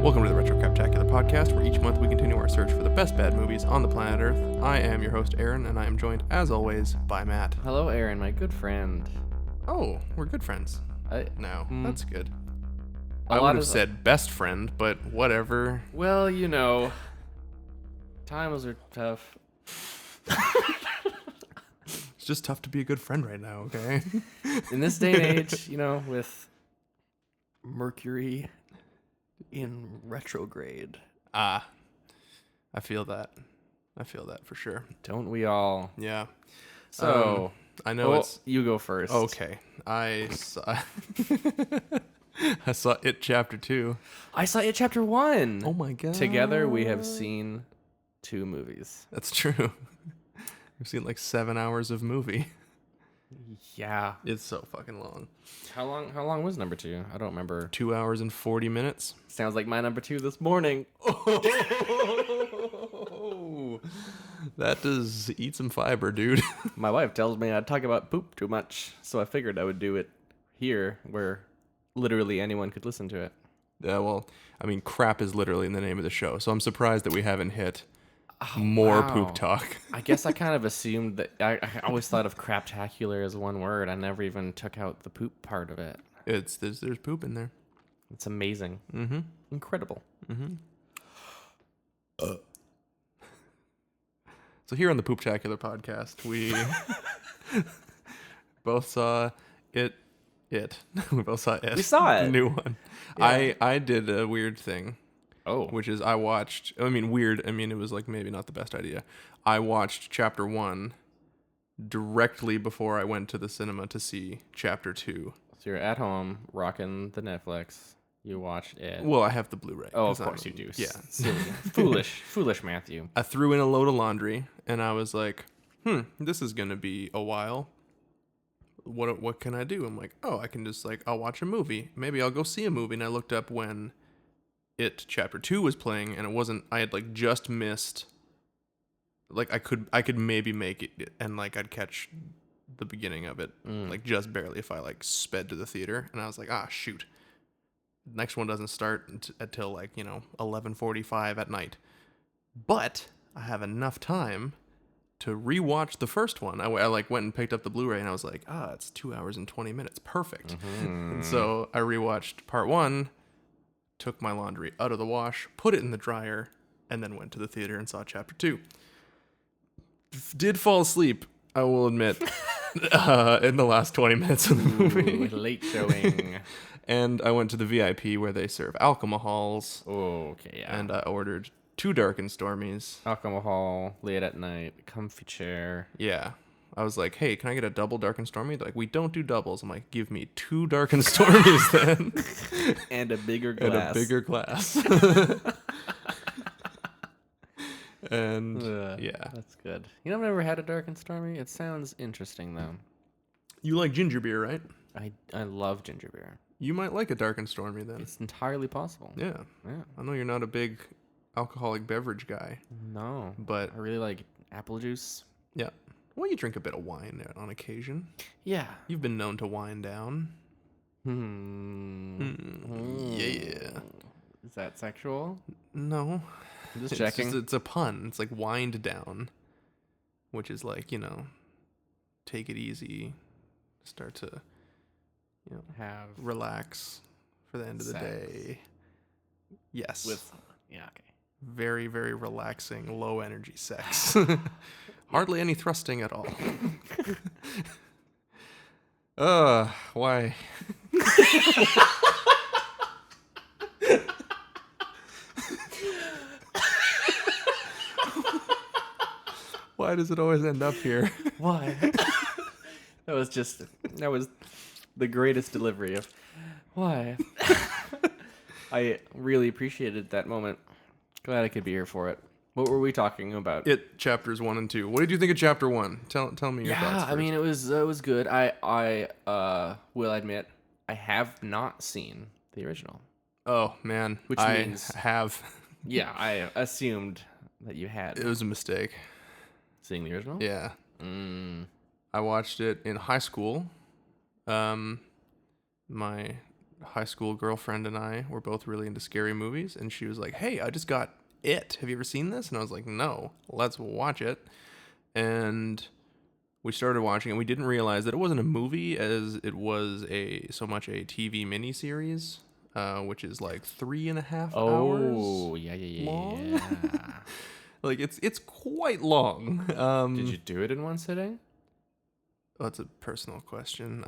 Welcome to the Retro Craptacular podcast, where each month we continue our search for the best bad movies on the planet Earth. I am your host, Aaron, and I am joined, as always, by Matt. Hello, Aaron, my good friend. Oh, we're good friends. That's good. I would have said best friend, but whatever. Well, you know, times are tough. It's just tough to be a good friend right now, okay? In this day and age, you know, with Mercury in retrograde. I feel that. I feel that for sure. Don't we all? Yeah. So, I know you go first. Okay. I saw It Chapter 2. I saw It Chapter 1. Oh my god. Together, we have seen 2 movies. That's true. We've seen like 7 hours of movie. Yeah. It's so fucking long. How long was number 2? I don't remember. 2 hours and 40 minutes. Sounds like my number 2 this morning. Oh, that does eat some fiber, dude. My wife tells me I talk about poop too much, so I figured I would do it here, where literally anyone could listen to it. Yeah, well, I mean, crap is literally in the name of the show, so I'm surprised that we haven't hit more poop talk. I guess I kind of assumed that I always thought of craptacular as one word. I never even took out the poop part of it. There's poop in there. It's amazing. Mm-hmm. Incredible. Mm-hmm. So here on the Pooptacular podcast, we both saw it. We both saw it. We saw it. The new one. Yeah. I did a weird thing. Oh. Which is weird. I mean, it was like maybe not the best idea. I watched Chapter 1 directly before I went to the cinema to see Chapter 2. So you're at home rocking the Netflix. You watched it. Well, I have the Blu-ray. Oh, of course you do. Yeah. Silly. Foolish Matthew. I threw in a load of laundry and I was like, this is going to be a while. What can I do? I'm like, I can just I'll watch a movie. Maybe I'll go see a movie. And I looked up when It Chapter 2 was playing, and it wasn't. I had just missed. I could maybe make it, and I'd catch the beginning of it, just barely if I sped to the theater. And I was like, shoot, the next one doesn't start until 11:45 at night. But I have enough time to rewatch the first one. I went and picked up the Blu-ray, and I was like, it's 2 hours and 20 minutes, perfect. Mm-hmm. And so I rewatched part 1. Took my laundry out of the wash, put it in the dryer, and then went to the theater and saw Chapter 2. Did fall asleep, I will admit, in the last 20 minutes of the movie. Late showing. And I went to the VIP where they serve alcohols. Oh, okay, yeah. And I ordered 2 Dark and Stormies. Alcohol, late at night, comfy chair. Yeah. I was like, hey, can I get a double Dark and Stormy? They're like, we don't do doubles. I'm like, give me 2 Dark and Stormies then. And a bigger glass. And yeah. That's good. You know, I've never had a Dark and Stormy. It sounds interesting, though. You like ginger beer, right? I love ginger beer. You might like a Dark and Stormy then. It's entirely possible. Yeah. I know you're not a big alcoholic beverage guy. No. But I really like apple juice. Yeah. Well, you drink a bit of wine on occasion. Yeah. You've been known to wind down. Yeah. Is that sexual? No. I'm just checking. It's a pun. It's like wind down, which is take it easy, start to, have relax for the end of the day. Yes. Okay. Very, very relaxing, low energy sex. Hardly any thrusting at all. Why? Why does it always end up here? Why? That was the greatest delivery of why. I really appreciated that moment. Glad I could be here for it. What were we talking about? It chapters 1 and 2. What did you think of Chapter 1? Tell me your thoughts first. I mean, it was good. I will admit I have not seen the original. Oh man, which means have. Yeah, I assumed that you had. It was a mistake. Seeing the original? Yeah. I watched it in high school. My high school girlfriend and I were both really into scary movies, and she was like, "Hey, I just got It. Have you ever seen this?" And I was like, "No, let's watch it." And we started watching it. We didn't realize that it wasn't a movie, as it was so much a TV miniseries, which is like 3.5 hours Oh, yeah, long. yeah. Like it's quite long. Did you do it in one sitting? That's a personal question.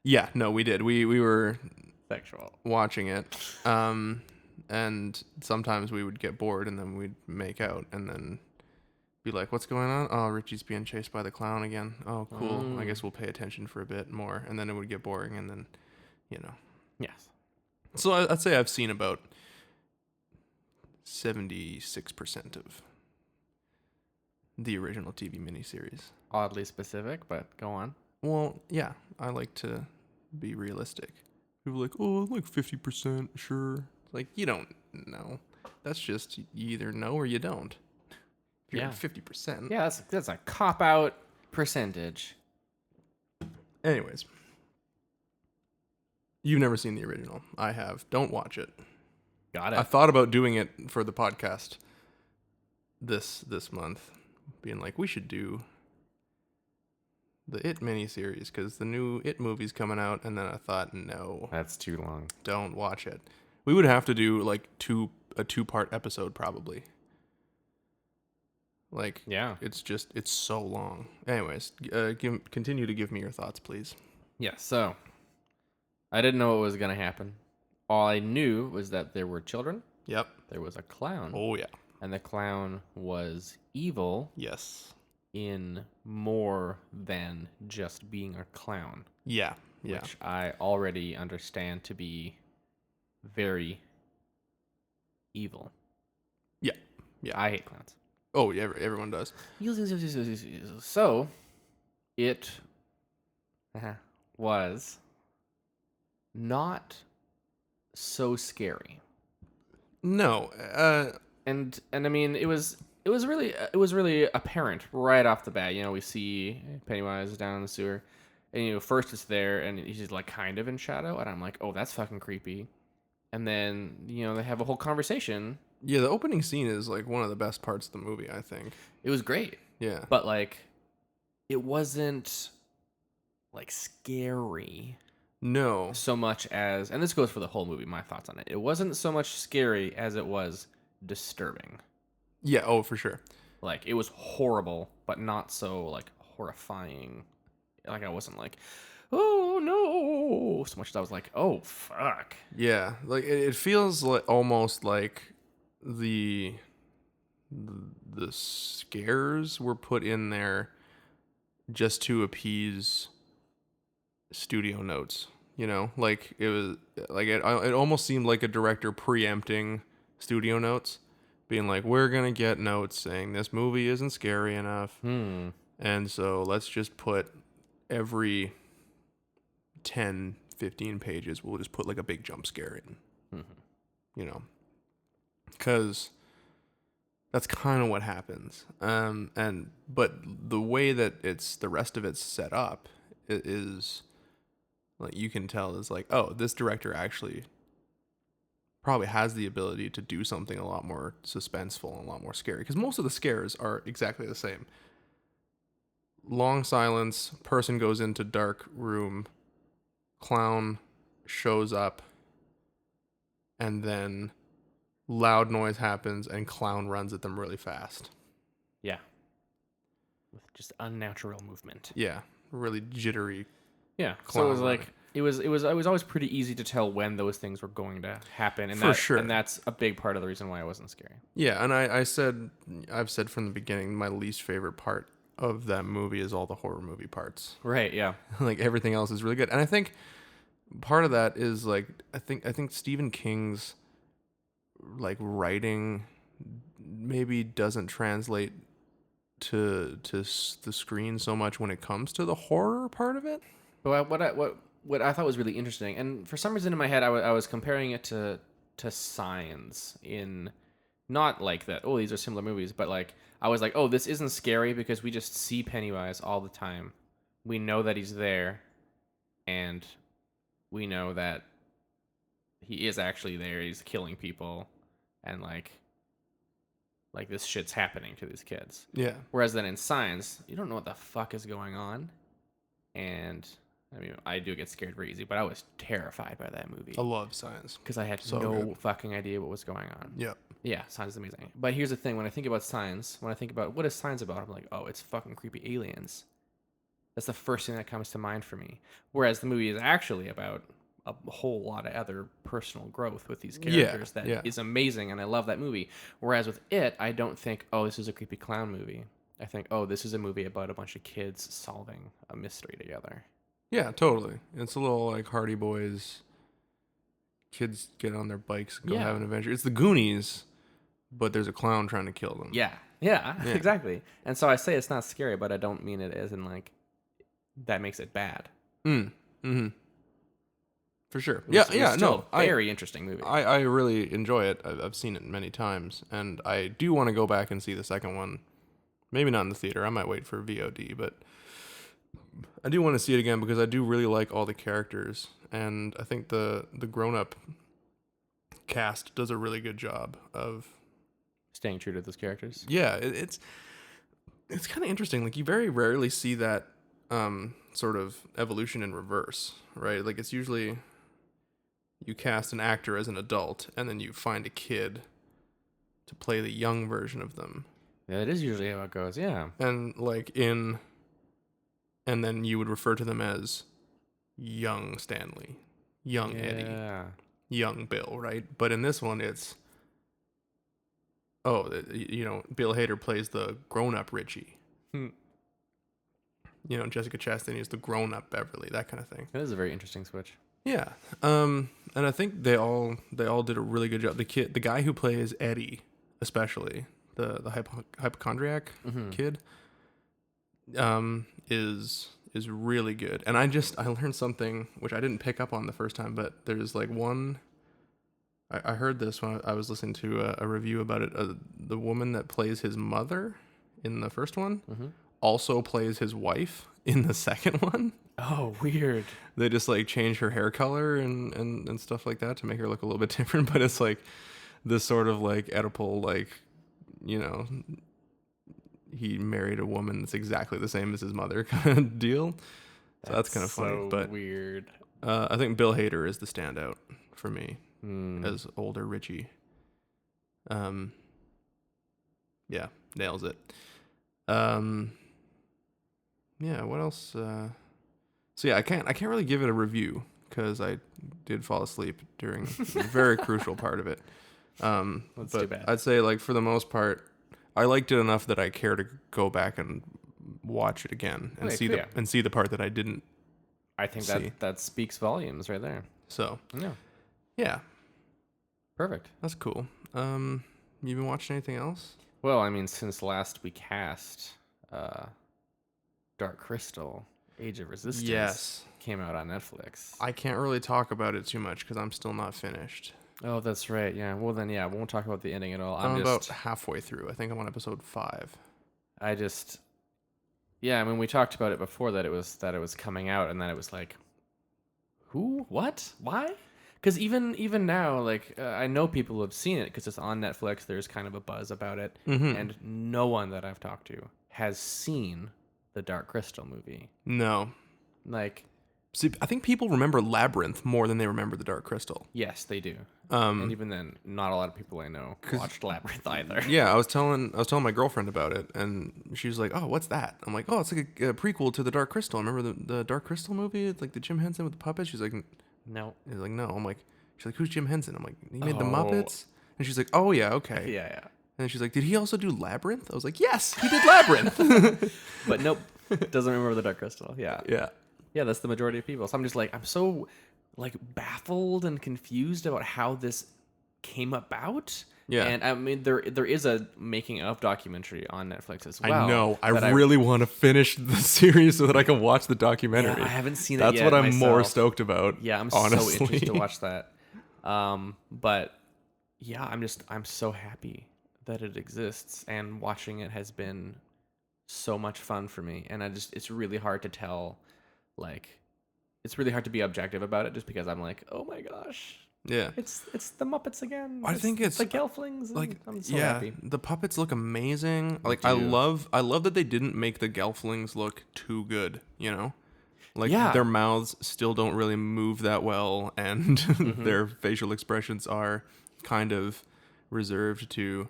Yeah, no, we did. We were Sexual. watching it, and sometimes we would get bored, and then we'd make out, and then be like, "What's going on? Oh, Richie's being chased by the clown again. Oh, cool. I guess we'll pay attention for a bit more," and then it would get boring, and then, you know. Yes. So I'd say I've seen about 76% of the original TV miniseries. Oddly specific, but go on. Well, yeah, I like to be realistic. People are like, "Oh, like 50%, sure." Like, you don't know. That's just you either know or you don't. If you're Yeah. at 50%. Yeah, that's a cop out percentage. Anyways, you've never seen the original. I have. Don't watch it. Got I it. thought about doing it for the podcast this month, being like, we should do the It miniseries because the new It movie's coming out, and then I thought, no, That's too long. don't watch it. We would have to do like a 2-part episode probably. Like, Yeah. it's so long. Anyways, continue to give me your thoughts, please. Yeah, so I didn't know what was going to happen. All I knew was that there were children, Yep. there was a clown, Oh yeah. and the clown was evil Yes. in more than just being a clown, Yeah. Yeah. which I already understand to be very evil. Yeah. Yeah. I hate clowns. Oh yeah. Everyone does. So, it was not so scary. No. And I mean it was really apparent right off the bat. You know, we see Pennywise down in the sewer, and first it's there and he's like kind of in shadow, and I'm like, oh, that's fucking creepy. And then they have a whole conversation. Yeah, the opening scene is like one of the best parts of the movie, I think. It was great, Yeah. but like it wasn't like scary No. so much as, and this goes for the whole movie, my thoughts on it. It wasn't so much scary as it was disturbing. Yeah, oh for sure. Like, it was horrible, but not so, like, horrifying. Like, I wasn't like, oh, no, so much as I was like, oh, fuck. Yeah, like it feels like almost like the the scares were put in there just to appease studio notes, like it was like it almost seemed like a director preempting studio notes, being like, we're gonna get notes saying this movie isn't scary enough, and so let's just put every 10-15 pages we'll just put like a big jump scare in, because that's kind of what happens. But the way that the rest of it's set up is like, you can tell is like, oh, this director actually probably has the ability to do something a lot more suspenseful and a lot more scary, because most of the scares are exactly the same. Long silence, person goes into dark room, clown shows up, and then loud noise happens and clown runs at them really fast. Yeah. With just unnatural movement. Yeah, really jittery. Yeah. So Clown it was running. like, it was always pretty easy to tell when those things were going to happen. And For sure. And that's a big part of the reason why it wasn't scary. Yeah, and I've said from the beginning, my least favorite part of that movie is all the horror movie parts. Right, yeah. Like, everything else is really good. And I think part of that is like, I think Stephen King's like writing maybe doesn't translate to the screen so much when it comes to the horror part of it. But what I thought was really interesting, and for some reason in my head I was comparing it to Signs, in not like that, oh, these are similar movies, but like I was like, oh, this isn't scary because we just see Pennywise all the time. We know that he's there, and we know that he is actually there. He's killing people, and like this shit's happening to these kids. Yeah. Whereas then in Signs, you don't know what the fuck is going on, and I mean, I do get scared very easy, but I was terrified by that movie I love Signs. because I had So no good. fucking idea what was going on. Yep. Yeah, Signs is amazing. But here's the thing: when I think about Signs, when I think about what is Signs about, I'm like, oh, it's fucking creepy aliens. That's the first thing that comes to mind for me. Whereas the movie is actually about a whole lot of other personal growth with these characters that is amazing, and I love that movie. Whereas with it, I don't think, oh, this is a creepy clown movie. I think, oh, this is a movie about a bunch of kids solving a mystery together. Yeah, totally. It's a little like Hardy Boys. Kids get on their bikes and go have an adventure. It's the Goonies, but there's a clown trying to kill them. Yeah, exactly. And so I say it's not scary, but I don't mean it as in like that makes it bad. Mm-hmm. For sure. It was still a very interesting movie. I really enjoy it. I've seen it many times, and I do want to go back and see the second one. Maybe not in the theater. I might wait for VOD, but I do want to see it again because I do really like all the characters, and I think the grown-up cast does a really good job of staying true to those characters. Yeah, it's kind of interesting. Like you very rarely see that sort of evolution in reverse, right? Like it's usually you cast an actor as an adult and then you find a kid to play the young version of them. Yeah, that is usually how it goes. Yeah. And and then you would refer to them as young Stanley, young Eddie, young Bill, right? But in this one, it's Bill Hader plays the grown-up Richie. Jessica Chastain is the grown-up Beverly, that kind of thing. That is a very interesting switch. Yeah. And I think they all did a really good job. The guy who plays Eddie, especially the hypochondriac kid, is really good. And I learned something which I didn't pick up on the first time, but there's like one. I heard this when I was listening to a review about it. The woman that plays his mother in the first one also plays his wife in the second one. Oh, weird. They just like change her hair color and stuff like that to make her look a little bit different. But it's like this sort of like Oedipal, like, he married a woman that's exactly the same as his mother kind of deal. So that's kind of funny. But weird. I think Bill Hader is the standout for me as older Richie. Yeah, nails it. Yeah, what else? So yeah, I can't really give it a review because I did fall asleep during a very crucial part of it. That's too bad. I'd say like for the most part, I liked it enough that I care to go back and watch it again and see the part that I didn't. I think that speaks volumes right there. So yeah, perfect. That's cool. You been watching anything else? Well, I mean, since last we cast, Dark Crystal, Age of Resistance, came out on Netflix. I can't really talk about it too much because I'm still not finished. Oh, that's right. Yeah. Well, then, we won't talk about the ending at all. I'm about halfway through. I think I'm on episode 5. I mean, we talked about it before that it was coming out, and then it was like, who? What? Why? Because even now, like, I know people who have seen it because it's on Netflix. There's kind of a buzz about it, and no one that I've talked to has seen the Dark Crystal movie. No. Like, see, I think people remember Labyrinth more than they remember the Dark Crystal. Yes, they do. And even then, not a lot of people I know watched Labyrinth either. Yeah, I was telling my girlfriend about it, and she was like, "Oh, what's that?" I'm like, "Oh, it's like a prequel to the Dark Crystal. Remember the Dark Crystal movie? It's like the Jim Henson with the puppets." She's like, "No." He's like, "No." I'm like, she's like, "Who's Jim Henson?" I'm like, "He made the Muppets." And she's like, "Oh yeah, okay." Yeah. And she's like, "Did he also do Labyrinth?" I was like, "Yes, he did Labyrinth." But nope, doesn't remember the Dark Crystal. Yeah. Yeah, that's the majority of people. So I'm just like, I'm so like baffled and confused about how this came about. Yeah. And I mean, there is a making of documentary on Netflix as well. I know. I really want to finish the series so that I can watch the documentary. Yeah, I haven't seen it yet. That's what I'm myself. more stoked about. Yeah, I'm honestly. so interested to watch that. But yeah, I'm so happy that it exists, and watching it has been so much fun for me. And it's really hard to tell, like, it's really hard to be objective about it, just because I'm like, oh my gosh, Yeah. it's the Muppets again. I think it's the Gelflings. And like, I'm so yeah, happy. the puppets look amazing. They Like, do. I love that they didn't make the Gelflings look too good, you know? Like, Yeah. their mouths still don't really move that well, and their facial expressions are kind of reserved to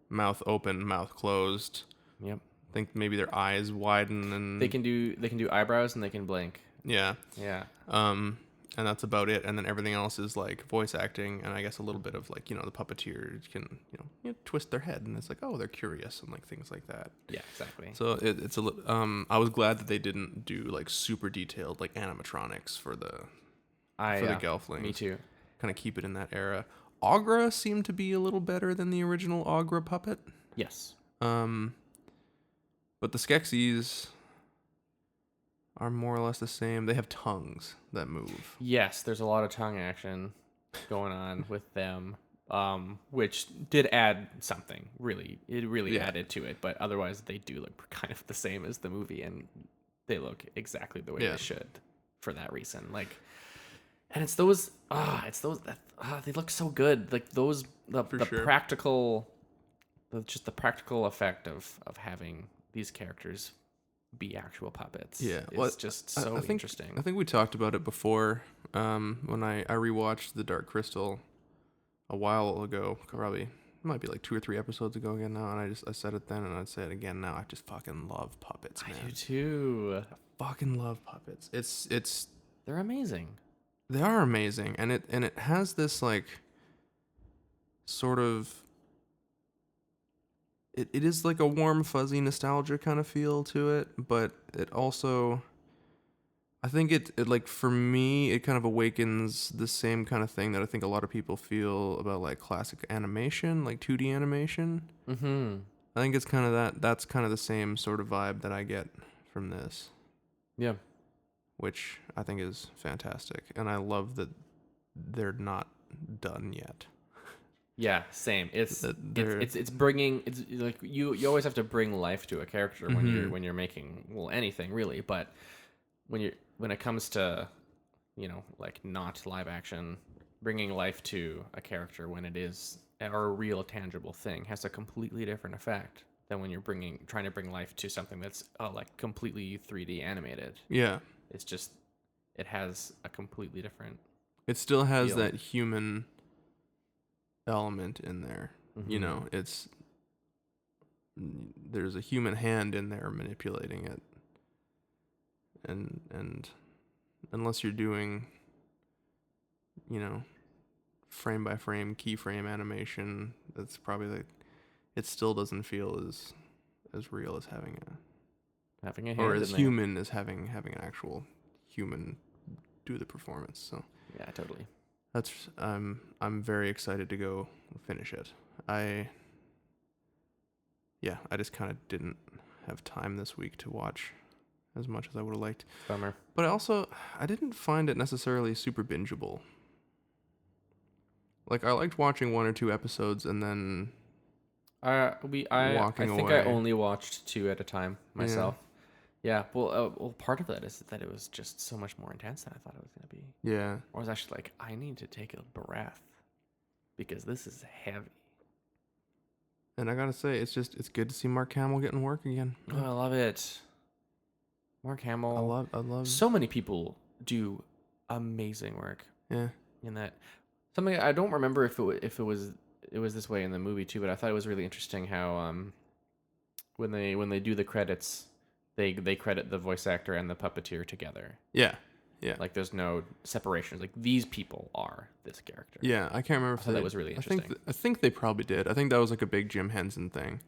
mouth open, mouth closed. Yep. I think maybe their eyes widen and They can do eyebrows and they can blink. yeah. Yeah. And that's about it. And then everything else is like voice acting, and I guess a little bit of like, the puppeteer can twist their head, and it's like, oh, they're curious and like things like that. Yeah, exactly. So it's I was glad that they didn't do like super detailed like animatronics for the Gelflings. Me too. Kind of keep it in that era. Aughra seemed to be a little better than the original Aughra puppet. Yes. But the Skeksis are more or less the same. They have tongues that move. Yes, there's a lot of tongue action going on with them, which did add something. It really added to it. But otherwise, they do look kind of the same as the movie, and they look exactly the way they should for that reason. Like, and it's those that they look so good. Like those the sure. practical, just the practical effect of having these characters be actual puppets. Yeah, it's just so I interesting. I think we talked about it before. When I rewatched The Dark Crystal a while ago, probably might be like 2 or 3 episodes ago again now, and I said it then and I'd say it again now. I just fucking love puppets, man. I do too. I fucking love puppets. It's They're amazing. They are amazing, and it has this like sort of it is like a warm, fuzzy nostalgia kind of feel to it, but it also, I think it like, for me, it kind of awakens the same kind of thing that I think a lot of people feel about like classic animation, like 2D animation. Mm-hmm. I think it's kind of that's kind of the same sort of vibe that I get from this. Yeah. Which I think is fantastic, and I love that they're not done yet. Yeah, same. It's bringing, it's like you always have to bring life to a character when you're making anything really, but when it comes to like not live action, bringing life to a character when it is or a real tangible thing has a completely different effect than when you're trying to bring life to something that's like completely 3D animated. Yeah. It's just, it has a completely different It still has feel. that human element in there. Mm-hmm. There's a human hand in there manipulating it. And unless you're doing, frame by frame, keyframe animation, that's probably it still doesn't feel as real as having a hand or as in human as having an actual human do the performance. So yeah, totally. that's I'm very excited to go finish it. I just kind of didn't have time this week to watch as much as I would have liked. Bummer. But I didn't find it necessarily super bingeable. Like, I liked watching 1 or 2 episodes and then I walking think away. I only watched 2 at a time myself. Yeah. Well, part of that is that it was just so much more intense than I thought it was going to be. Yeah. I was actually like, I need to take a breath because this is heavy. And I gotta say, it's good to see Mark Hamill getting work again. Oh, I love it. Mark Hamill. I love. So many people do amazing work. Yeah. In that, something I don't remember if it was this way in the movie too, but I thought it was really interesting how when they do the credits, they credit the voice actor and the puppeteer together. Yeah. Yeah. Like there's no separation. Like these people are this character. Yeah, I can't remember if that was really interesting. I think they probably did. I think that was like a big Jim Henson thing,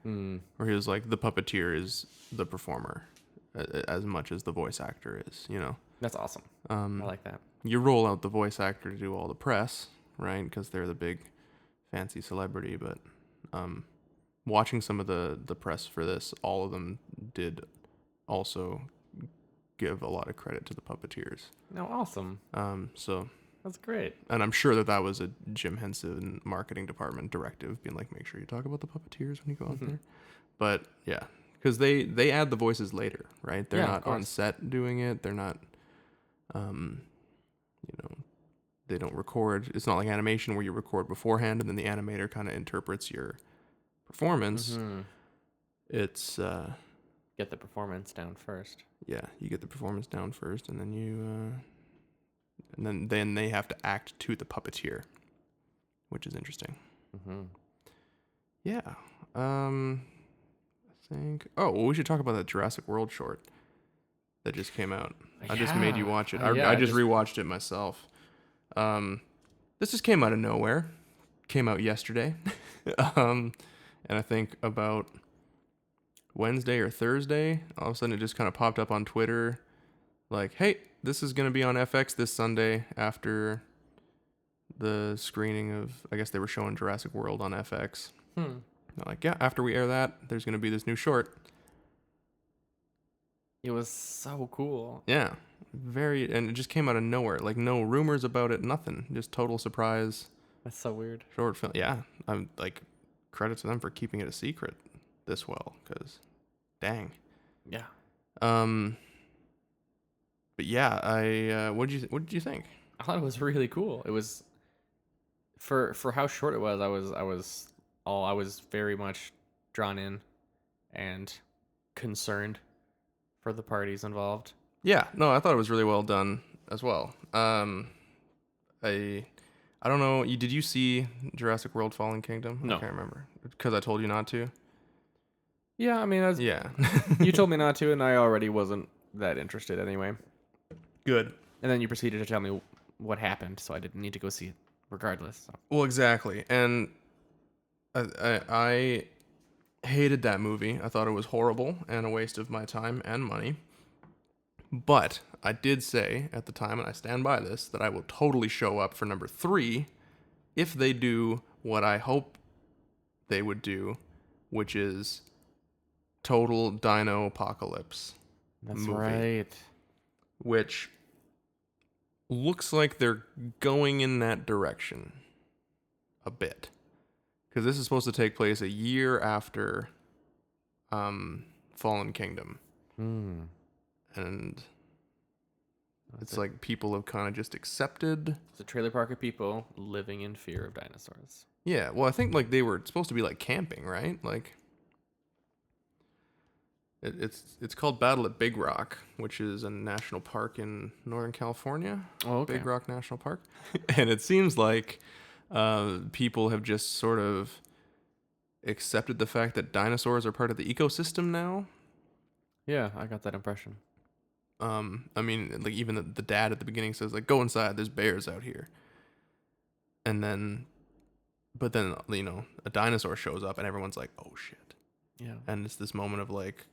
where he was like, the puppeteer is the performer, as much as the voice actor is. That's awesome. I like that. You roll out the voice actor to do all the press, right? Because they're the big, fancy celebrity. But watching some of the press for this, all of them did also give a lot of credit to the puppeteers. No, awesome. So that's great. And I'm sure that was a Jim Henson marketing department directive, being like, make sure you talk about the puppeteers when you go out there. But yeah, because they add the voices later, right? They're not on set doing it. They're not. you know, they don't record. It's not like animation where you record beforehand and then the animator kind of interprets your performance. Mm-hmm. It's Get the performance down first. yeah, you get the performance down first, and then then they have to act to the puppeteer, which is interesting. Mm-hmm. Yeah. I think. Oh, well, we should talk about that Jurassic World short that just came out. I just made you watch it. I just rewatched it myself. This just came out of nowhere. Came out yesterday. And I think about Wednesday or Thursday, all of a sudden it just kind of popped up on Twitter, like, "Hey, this is gonna be on FX this Sunday after the screening of, I guess they were showing Jurassic World on FX." They're like, "Yeah, after we air that, there's gonna be this new short." It was so cool. Yeah, and it just came out of nowhere, like no rumors about it, nothing, just total surprise. That's so weird. Short film, yeah. I'm like, credit to them for keeping it a secret this well, because, dang. Yeah. But yeah, what did you think? I thought it was really cool. It was for how short it was. I was very much drawn in and concerned for the parties involved. Yeah, no, I thought it was really well done as well. I don't know. Did you see Jurassic World: Fallen Kingdom? No. I can't remember because I told you not to. Yeah, I mean, Yeah. you told me not to, and I already wasn't that interested anyway. Good. And then you proceeded to tell me what happened, so I didn't need to go see it regardless. So. Well, exactly, and I hated that movie. I thought it was horrible and a waste of my time and money. But I did say at the time, and I stand by this, that I will totally show up for number 3 if they do what I hope they would do, which is total dino apocalypse. That's movie, right. Which looks like they're going in that direction a bit. Because this is supposed to take place a year after Fallen Kingdom. And it's like people have kind of just accepted. It's a trailer park of people living in fear of dinosaurs. Yeah, well, I think like they were supposed to be like camping, right? Like it's called Battle at Big Rock, which is a national park in Northern California. Oh, okay. Big Rock National Park. And it seems like people have just sort of accepted the fact that dinosaurs are part of the ecosystem now. Yeah, I got that impression. I mean, like even the dad at the beginning says like, "Go inside, there's bears out here." And then, but then, you know, a dinosaur shows up and everyone's like, "Oh shit." Yeah. And it's this moment of like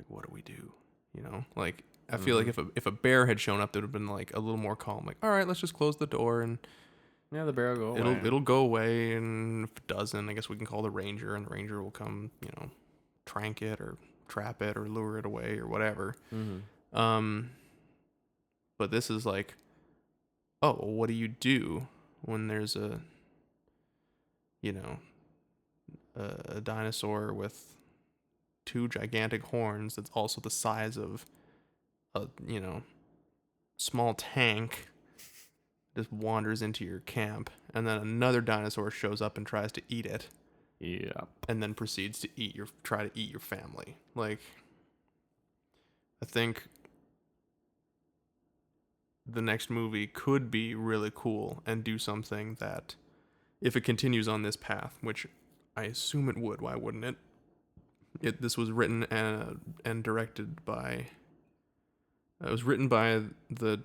what do we do? You know, like I feel like if a bear had shown up, that would have been like a little more calm. Like, all right, let's just close the door and yeah, the bear will go away. It'll go away, and if it doesn't, I guess we can call the ranger, and the ranger will come, you know, trank it or trap it or lure it away or whatever. But this is like, oh, what do you do when there's a dinosaur with 2 gigantic horns that's also the size of a, small tank, just wanders into your camp, and then another dinosaur shows up and tries to eat it. Yeah. And then proceeds to try to eat your family. Like, I think the next movie could be really cool and do something that, if it continues on this path, which I assume it would, why wouldn't it? This was written and directed by. It was written by the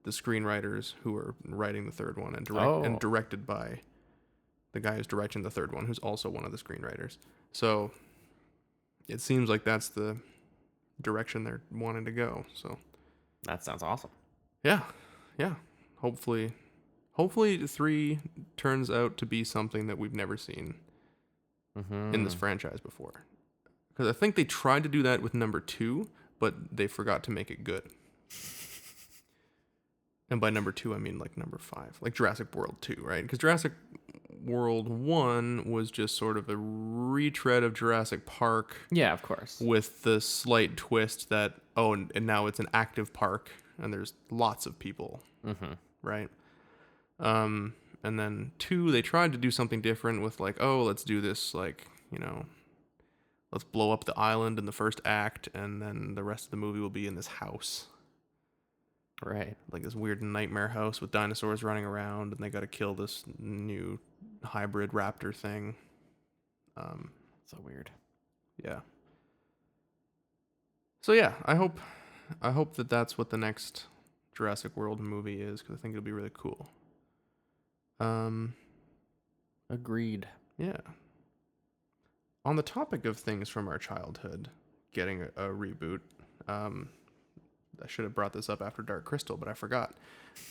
screenwriters who are writing the third one, and directed by the guy who's directing the third one, who's also one of the screenwriters. So it seems like that's the direction they're wanting to go. So that sounds awesome. Yeah. Hopefully 3 turns out to be something that we've never seen in this franchise before. Because I think they tried to do that with number 2, but they forgot to make it good. And by number 2, I mean like number 5, like Jurassic World 2, right? Because Jurassic World 1 was just sort of a retread of Jurassic Park. Yeah, of course. With the slight twist that, and now it's an active park and there's lots of people, Mm-hmm. right? And then 2, they tried to do something different with like, oh, let's do this like, let's blow up the island in the first act, and then the rest of the movie will be in this house. Right. Like this weird nightmare house with dinosaurs running around, and they got to kill this new hybrid raptor thing. So weird. Yeah. So yeah, I hope that that's what the next Jurassic World movie is, because I think it'll be really cool. Agreed. Yeah. On the topic of things from our childhood getting a reboot, I should have brought this up after Dark Crystal, but I forgot.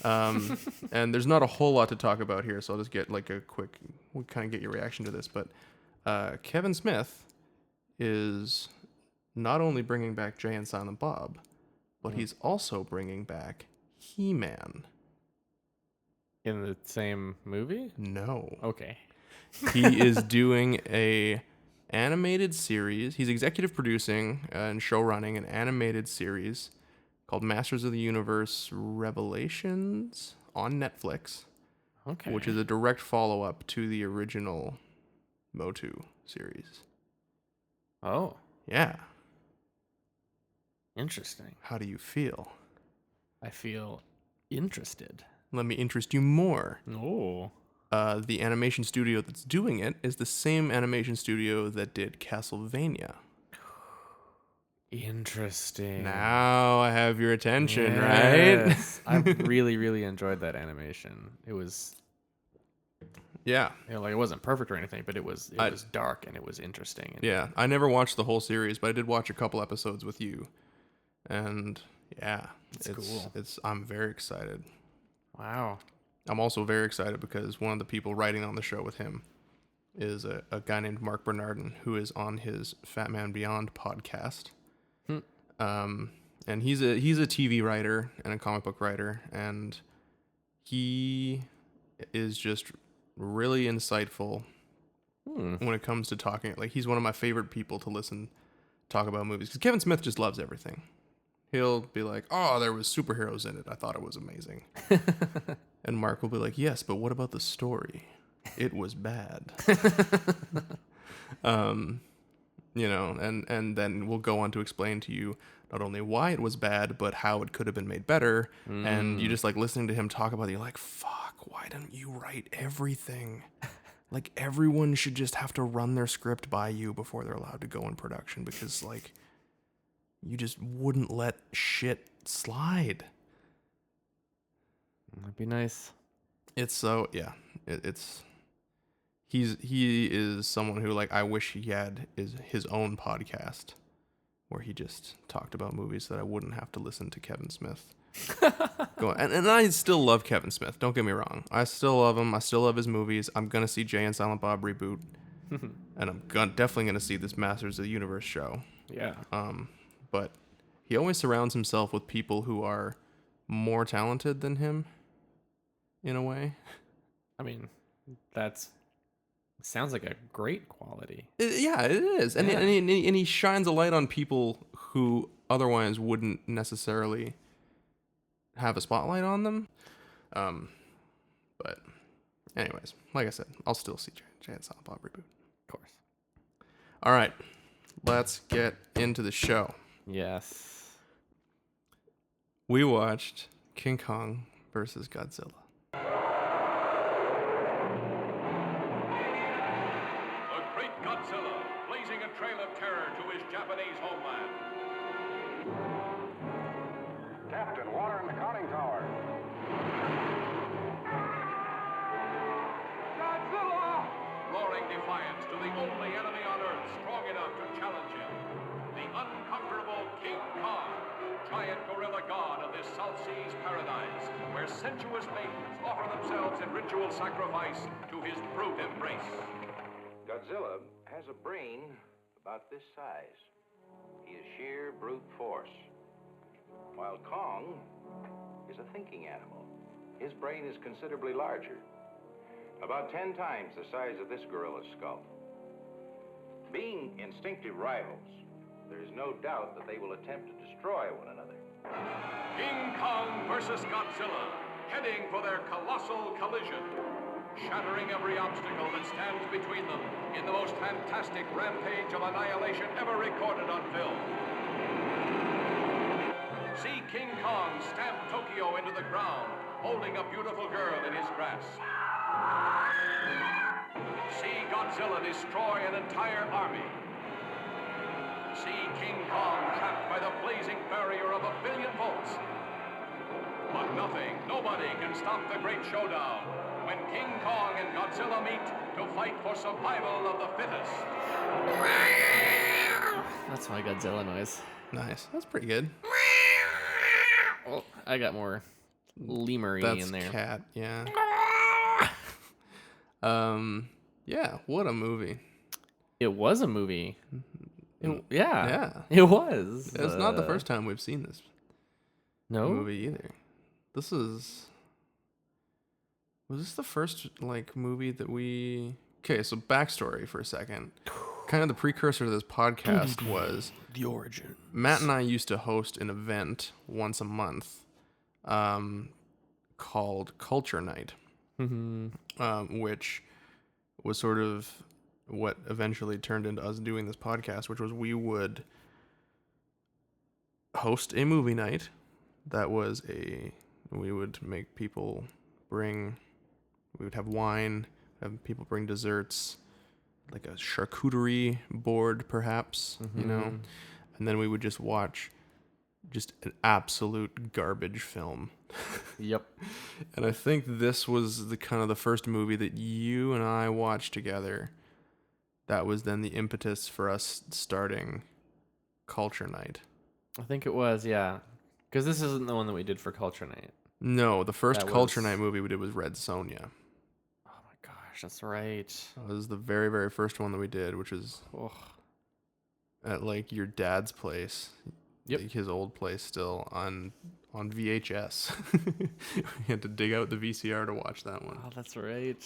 And there's not a whole lot to talk about here, so I'll just get like a quick, we'll kind of get your reaction to this. But Kevin Smith is not only bringing back Jay and Silent Bob, but he's also bringing back He-Man. In the same movie? No. Okay. He is doing a animated series. He's executive producing and show running an animated series called Masters of the Universe Revelations on Netflix, Okay. which is a direct follow-up to the original Motu series. Oh, Yeah. interesting. How do you feel? I feel interested. Let me interest you more. Oh. The animation studio that's doing it is the same animation studio that did Castlevania. Interesting. Now I have your attention, Yes. right? I really, really enjoyed that animation. It was, Yeah. like, it wasn't perfect or anything, but it was dark and it was interesting. And Yeah. I never watched the whole series, but I did watch a couple episodes with you. And yeah, it's cool. I'm very excited. Wow. I'm also very excited because one of the people writing on the show with him is a guy named Mark Bernardin, who is on his Fat Man Beyond podcast. And he's a TV writer and a comic book writer, and he is just really insightful when it comes to talking. Like, he's one of my favorite people to listen talk about movies, because Kevin Smith just loves everything. He'll be like, oh, there was superheroes in it, I thought it was amazing. And Mark will be like, yes, but what about the story? It was bad. And then we'll go on to explain to you not only why it was bad, but how it could have been made better. And you just like listening to him talk about it, you're like, fuck, why don't you write everything? Like, everyone should just have to run their script by you before they're allowed to go in production, because like, you just wouldn't let shit slide. That'd be nice. It's so, yeah, he is someone who, like, I wish he had his own podcast where he just talked about movies that I wouldn't have to listen to Kevin Smith. And I still love Kevin Smith. Don't get me wrong. I still love him. I still love his movies. I'm going to see Jay and Silent Bob reboot. And I'm definitely going to see this Masters of the Universe show. Yeah. But he always surrounds himself with people who are more talented than him, in a way. I mean, sounds like a great quality. Yeah, it is. And, Yeah. and he shines a light on people who otherwise wouldn't necessarily have a spotlight on them. But anyways, like I said, I'll still see Jay and Silent Bob reboot. Of course. All right, let's get into the show. Yes. We watched King Kong versus Godzilla. The great Godzilla, blazing a trail of terror to his Japanese homeland. Captain, water in the conning tower. Godzilla! Roaring defiance to the only enemy on Earth strong enough to challenge him. The unconquerable King Kong, giant gorilla god of this South Seas paradise, where sensuous maidens offer themselves in ritual sacrifice to his brute embrace. Godzilla has a brain about this size. He is sheer brute force. While Kong is a thinking animal. His brain is considerably larger, about 10 times the size of this gorilla's skull. Being instinctive rivals, there is no doubt that they will attempt to destroy one another. King Kong versus Godzilla, heading for their colossal collision, shattering every obstacle that stands between them in the most fantastic rampage of annihilation ever recorded on film. See King Kong stamp Tokyo into the ground, holding a beautiful girl in his grasp. See Godzilla destroy an entire army. See King Kong trapped by the blazing barrier of 1 billion volts. But nothing, nobody can stop the great showdown when King Kong and Godzilla meet to fight for survival of the fittest. That's my Godzilla noise. Nice. That's pretty good. Well, I got more lemur That's in there. cat. Yeah. Yeah. What a movie. It was a movie. Yeah. Yeah. It was. It's not the first time we've seen this No. movie either. Was this the first like movie that we? Okay, so backstory for a second. Kind of the precursor to this podcast was The origin. Matt and I used to host an event once a month, called Culture Night, which was sort of what eventually turned into us doing this podcast, which was we would host a movie night we would make people we would have wine, have people bring desserts, like a charcuterie board perhaps, and then we would just watch just an absolute garbage film. Yep. And I think this was the first movie that you and I watched together. That was then the impetus for us starting Culture Night. I think it was, yeah. Because this isn't the one that we did for Culture Night. No, the first That Culture was- Night movie we did was Red Sonja. Oh my gosh, that's right. That was the very, very first one that we did, which was Oh. at like your dad's place. Yep. Like his old place still on VHS. We had to dig out the VCR to watch that one. Oh, that's right.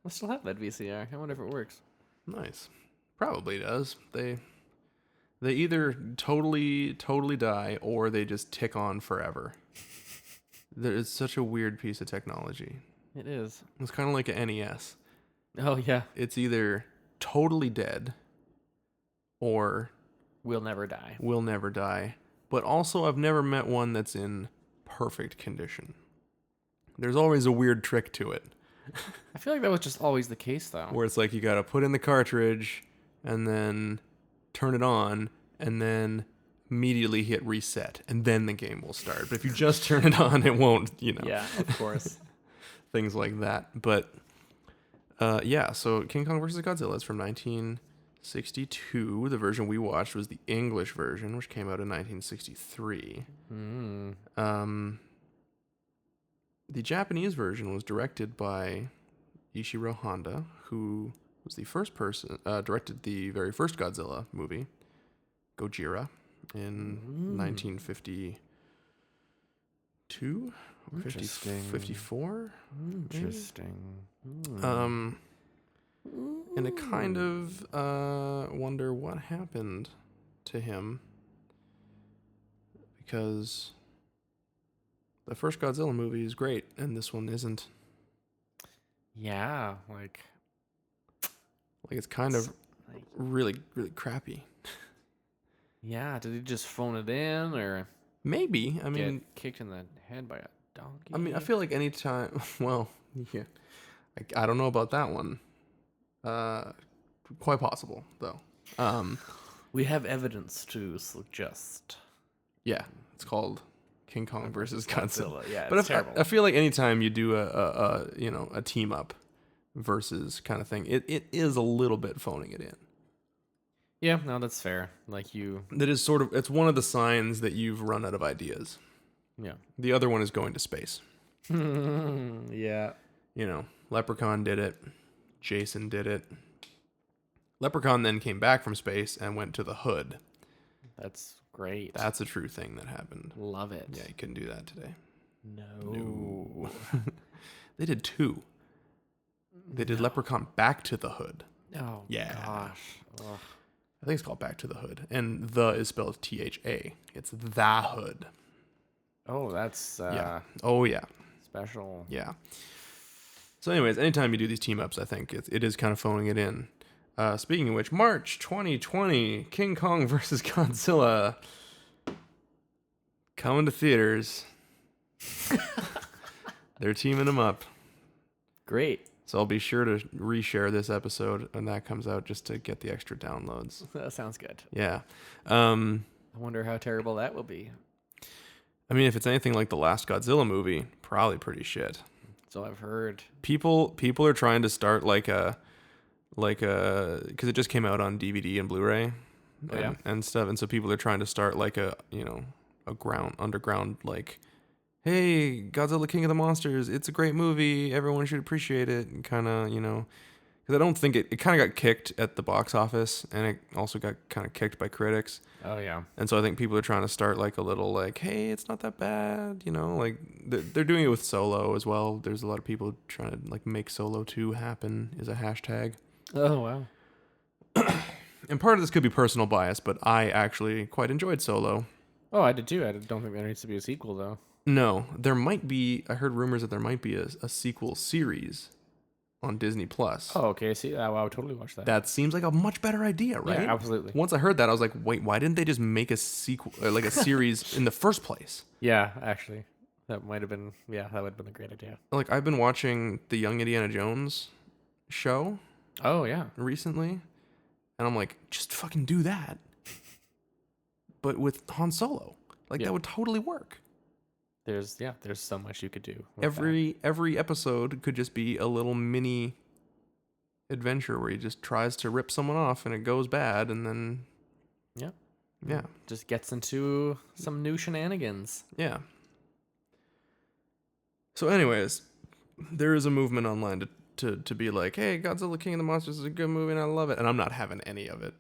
I still have that VCR. I wonder if it works. Nice. Probably does. They either totally die or they just tick on forever. It's such a weird piece of technology. It is. It's kind of like an NES. Oh, yeah. It's either totally dead or We'll never die. will never die. But also, I've never met one that's in perfect condition. There's always a weird trick to it, I feel like that was just always the case, though. where it's like you gotta put in the cartridge and then turn it on and then immediately hit reset and then the game will start. But if you just turn it on, it won't, Yeah, of course. things like that. But yeah, so King Kong versus Godzilla is from 1962. The version we watched was the English version, which came out in 1963. The Japanese version was directed by Ishiro Honda, who was the first person directed the very first Godzilla movie, Gojira, in 1952 or Interesting. 54. Interesting. And I kind of wonder what happened to him, because the first Godzilla movie is great and this one isn't. Yeah, like It's kind of like, really, really crappy. yeah, did he just phone it in or Maybe. I mean, get kicked in the head by a donkey? I feel like any time. Well, yeah. I don't know about that one. Quite possible though. We have evidence to suggest. Yeah, it's called King Kong versus Godzilla. Yeah, But it's I terrible. feel like anytime you do a team up versus kind of thing, it is a little bit phoning it in. Yeah, no, that's fair. Like That is sort of, it's one of the signs that you've run out of ideas. yeah. The other one is going to space. Yeah. Leprechaun did it. Jason did it. Leprechaun then came back from space and went to the hood. That's great. That's a true thing that happened. Love it. Yeah, you couldn't do that today. No. They did two. They did Leprechaun Back to the Hood. Oh, Yeah. gosh. Ugh. I think it's called Back to the Hood. And the is spelled THA. It's the hood. Oh, that's Yeah. Oh yeah. special. Yeah. So, anyways, anytime you do these team ups, I think it is kind of phoning it in. Speaking of which, March 2020, King Kong versus Godzilla coming to theaters. They're teaming them up. Great. So I'll be sure to reshare this episode when that comes out just to get the extra downloads. That sounds good. Yeah. I wonder how terrible that will be. I mean, if it's anything like the last Godzilla movie, probably pretty shit. So I've heard. People are trying to start because it just came out on DVD and Blu-ray and stuff, and so people are trying to start like a underground like, hey, Godzilla King of the Monsters, it's a great movie, everyone should appreciate it, and kind of, because I don't think it kind of got kicked at the box office, and it also got kind of kicked by critics. Oh yeah. And so I think people are trying to start like a little like, hey, it's not that bad, like they're doing it with Solo as well. There's a lot of people trying to like make Solo 2 happen is a hashtag. Oh wow. And part of this could be personal bias, but I actually quite enjoyed Solo. Oh, I did too. I don't think there needs to be a sequel though. No, there might be. I heard rumors that there might be a sequel series on Disney Plus. Oh, okay. See, I would totally watch that. That seems like a much better idea, right? Yeah, absolutely. Once I heard that, I was like, wait, why didn't they just make a sequel, like a series in the first place? Yeah, actually, that might have been. Yeah, that would have been a great idea. Like, I've been watching the Young Indiana Jones show Oh yeah. recently, and I'm like, just fucking do that, but with Han Solo. Like, Yeah. that would totally work. There's so much you could do. With Every episode could just be a little mini adventure where he just tries to rip someone off and it goes bad, and then that. yeah, Just gets into some new shenanigans. yeah. So, anyways, there is a movement online to be like, hey, Godzilla King of the Monsters is a good movie and I love it, and I'm not having any of it.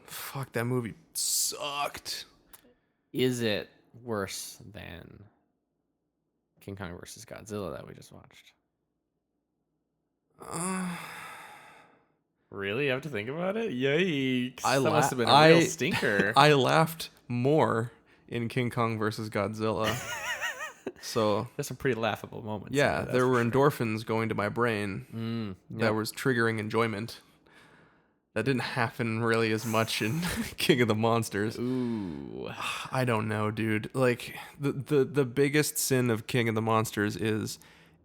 Fuck, that movie sucked. Is it worse than King Kong versus Godzilla that we just watched? Really? You have to think about it? Yikes. That must have been a real stinker. I laughed more in King Kong versus Godzilla. So There's some pretty laughable moments. yeah, in it, there were that's for endorphins going to my brain sure. that was triggering enjoyment. That didn't happen really as much in King of the Monsters. Ooh. I don't know, dude. Like the biggest sin of King of the Monsters is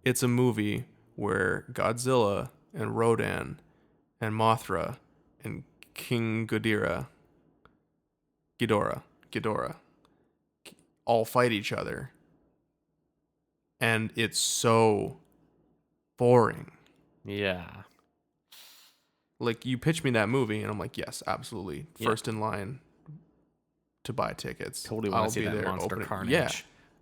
it's a movie where Godzilla and Rodan and Mothra and King Ghidorah all fight each other. And it's so boring. Yeah. Like, you pitch me that movie and I'm like, yes, absolutely. Yeah. First in line to buy tickets. Totally want to see that monster carnage. Yeah.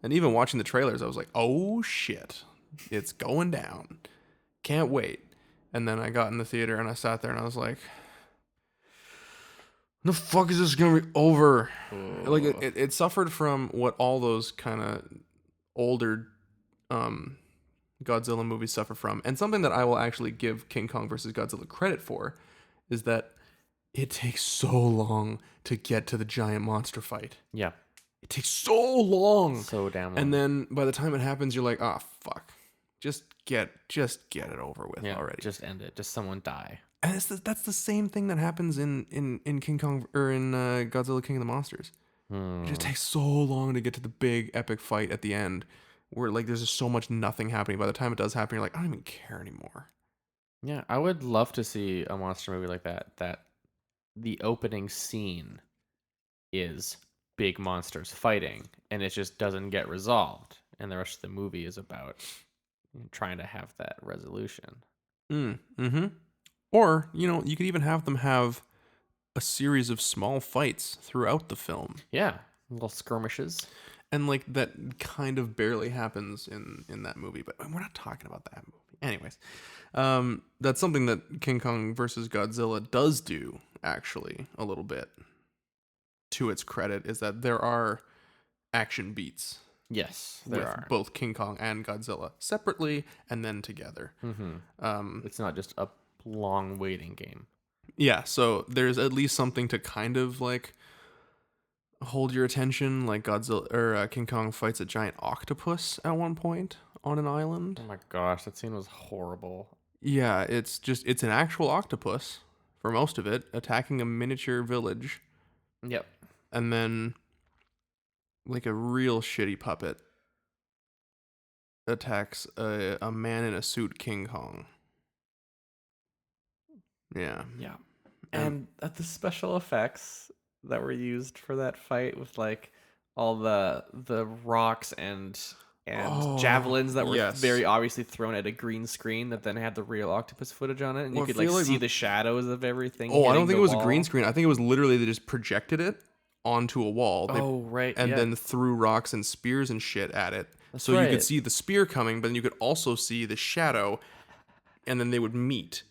And even watching the trailers, I was like, oh shit, it's going down. Can't wait. And then I got in the theater and I sat there and I was like, the fuck is this going to be over? Ooh. Like, it suffered from what all those kind of older Godzilla movies suffer from. And something that I will actually give King Kong versus Godzilla credit for is that it takes so long to get to the giant monster fight. Yeah. It takes so long. So damn long. And then by the time it happens, you're like, oh, fuck. Just get it over with already. Just end it. Just someone die. And that's the same thing that happens in King Kong or in Godzilla King of the Monsters. It just takes so long to get to the big epic fight at the end, where like there's just so much nothing happening. By the time it does happen, you're like, I don't even care anymore. Yeah, I would love to see a monster movie like that. That the opening scene is big monsters fighting, and it just doesn't get resolved, and the rest of the movie is about trying to have that resolution. Mm-hmm. Or, you could even have them have a series of small fights throughout the film. Yeah, little skirmishes. And like that kind of barely happens in that movie, but we're not talking about that movie. Anyways, that's something that King Kong versus Godzilla does do, actually, a little bit. To its credit, is that there are action beats. Yes, With both King Kong and Godzilla separately and then together. Mm-hmm. It's not just a long waiting game. Yeah, so there's at least something to kind of like hold your attention, like Godzilla or King Kong fights a giant octopus at one point on an island. Oh my gosh, that scene was horrible. Yeah, it's an actual octopus for most of it attacking a miniature village, Yep. and then like a real shitty puppet attacks a man in a suit, King Kong. Yeah. Yeah. And the special effects that were used for that fight with like all the rocks and Oh, javelins that were yes. very obviously thrown at a green screen that then had the real octopus footage on it, and Well, I you could like feel like see the shadows of everything. Oh, I don't hitting think the it was a wall. green screen. I think it was literally they just projected it onto a wall. Oh, right, And yeah. then threw rocks and spears and shit at it. So you right. could see the spear coming, but then you could also see the shadow, and then they would meet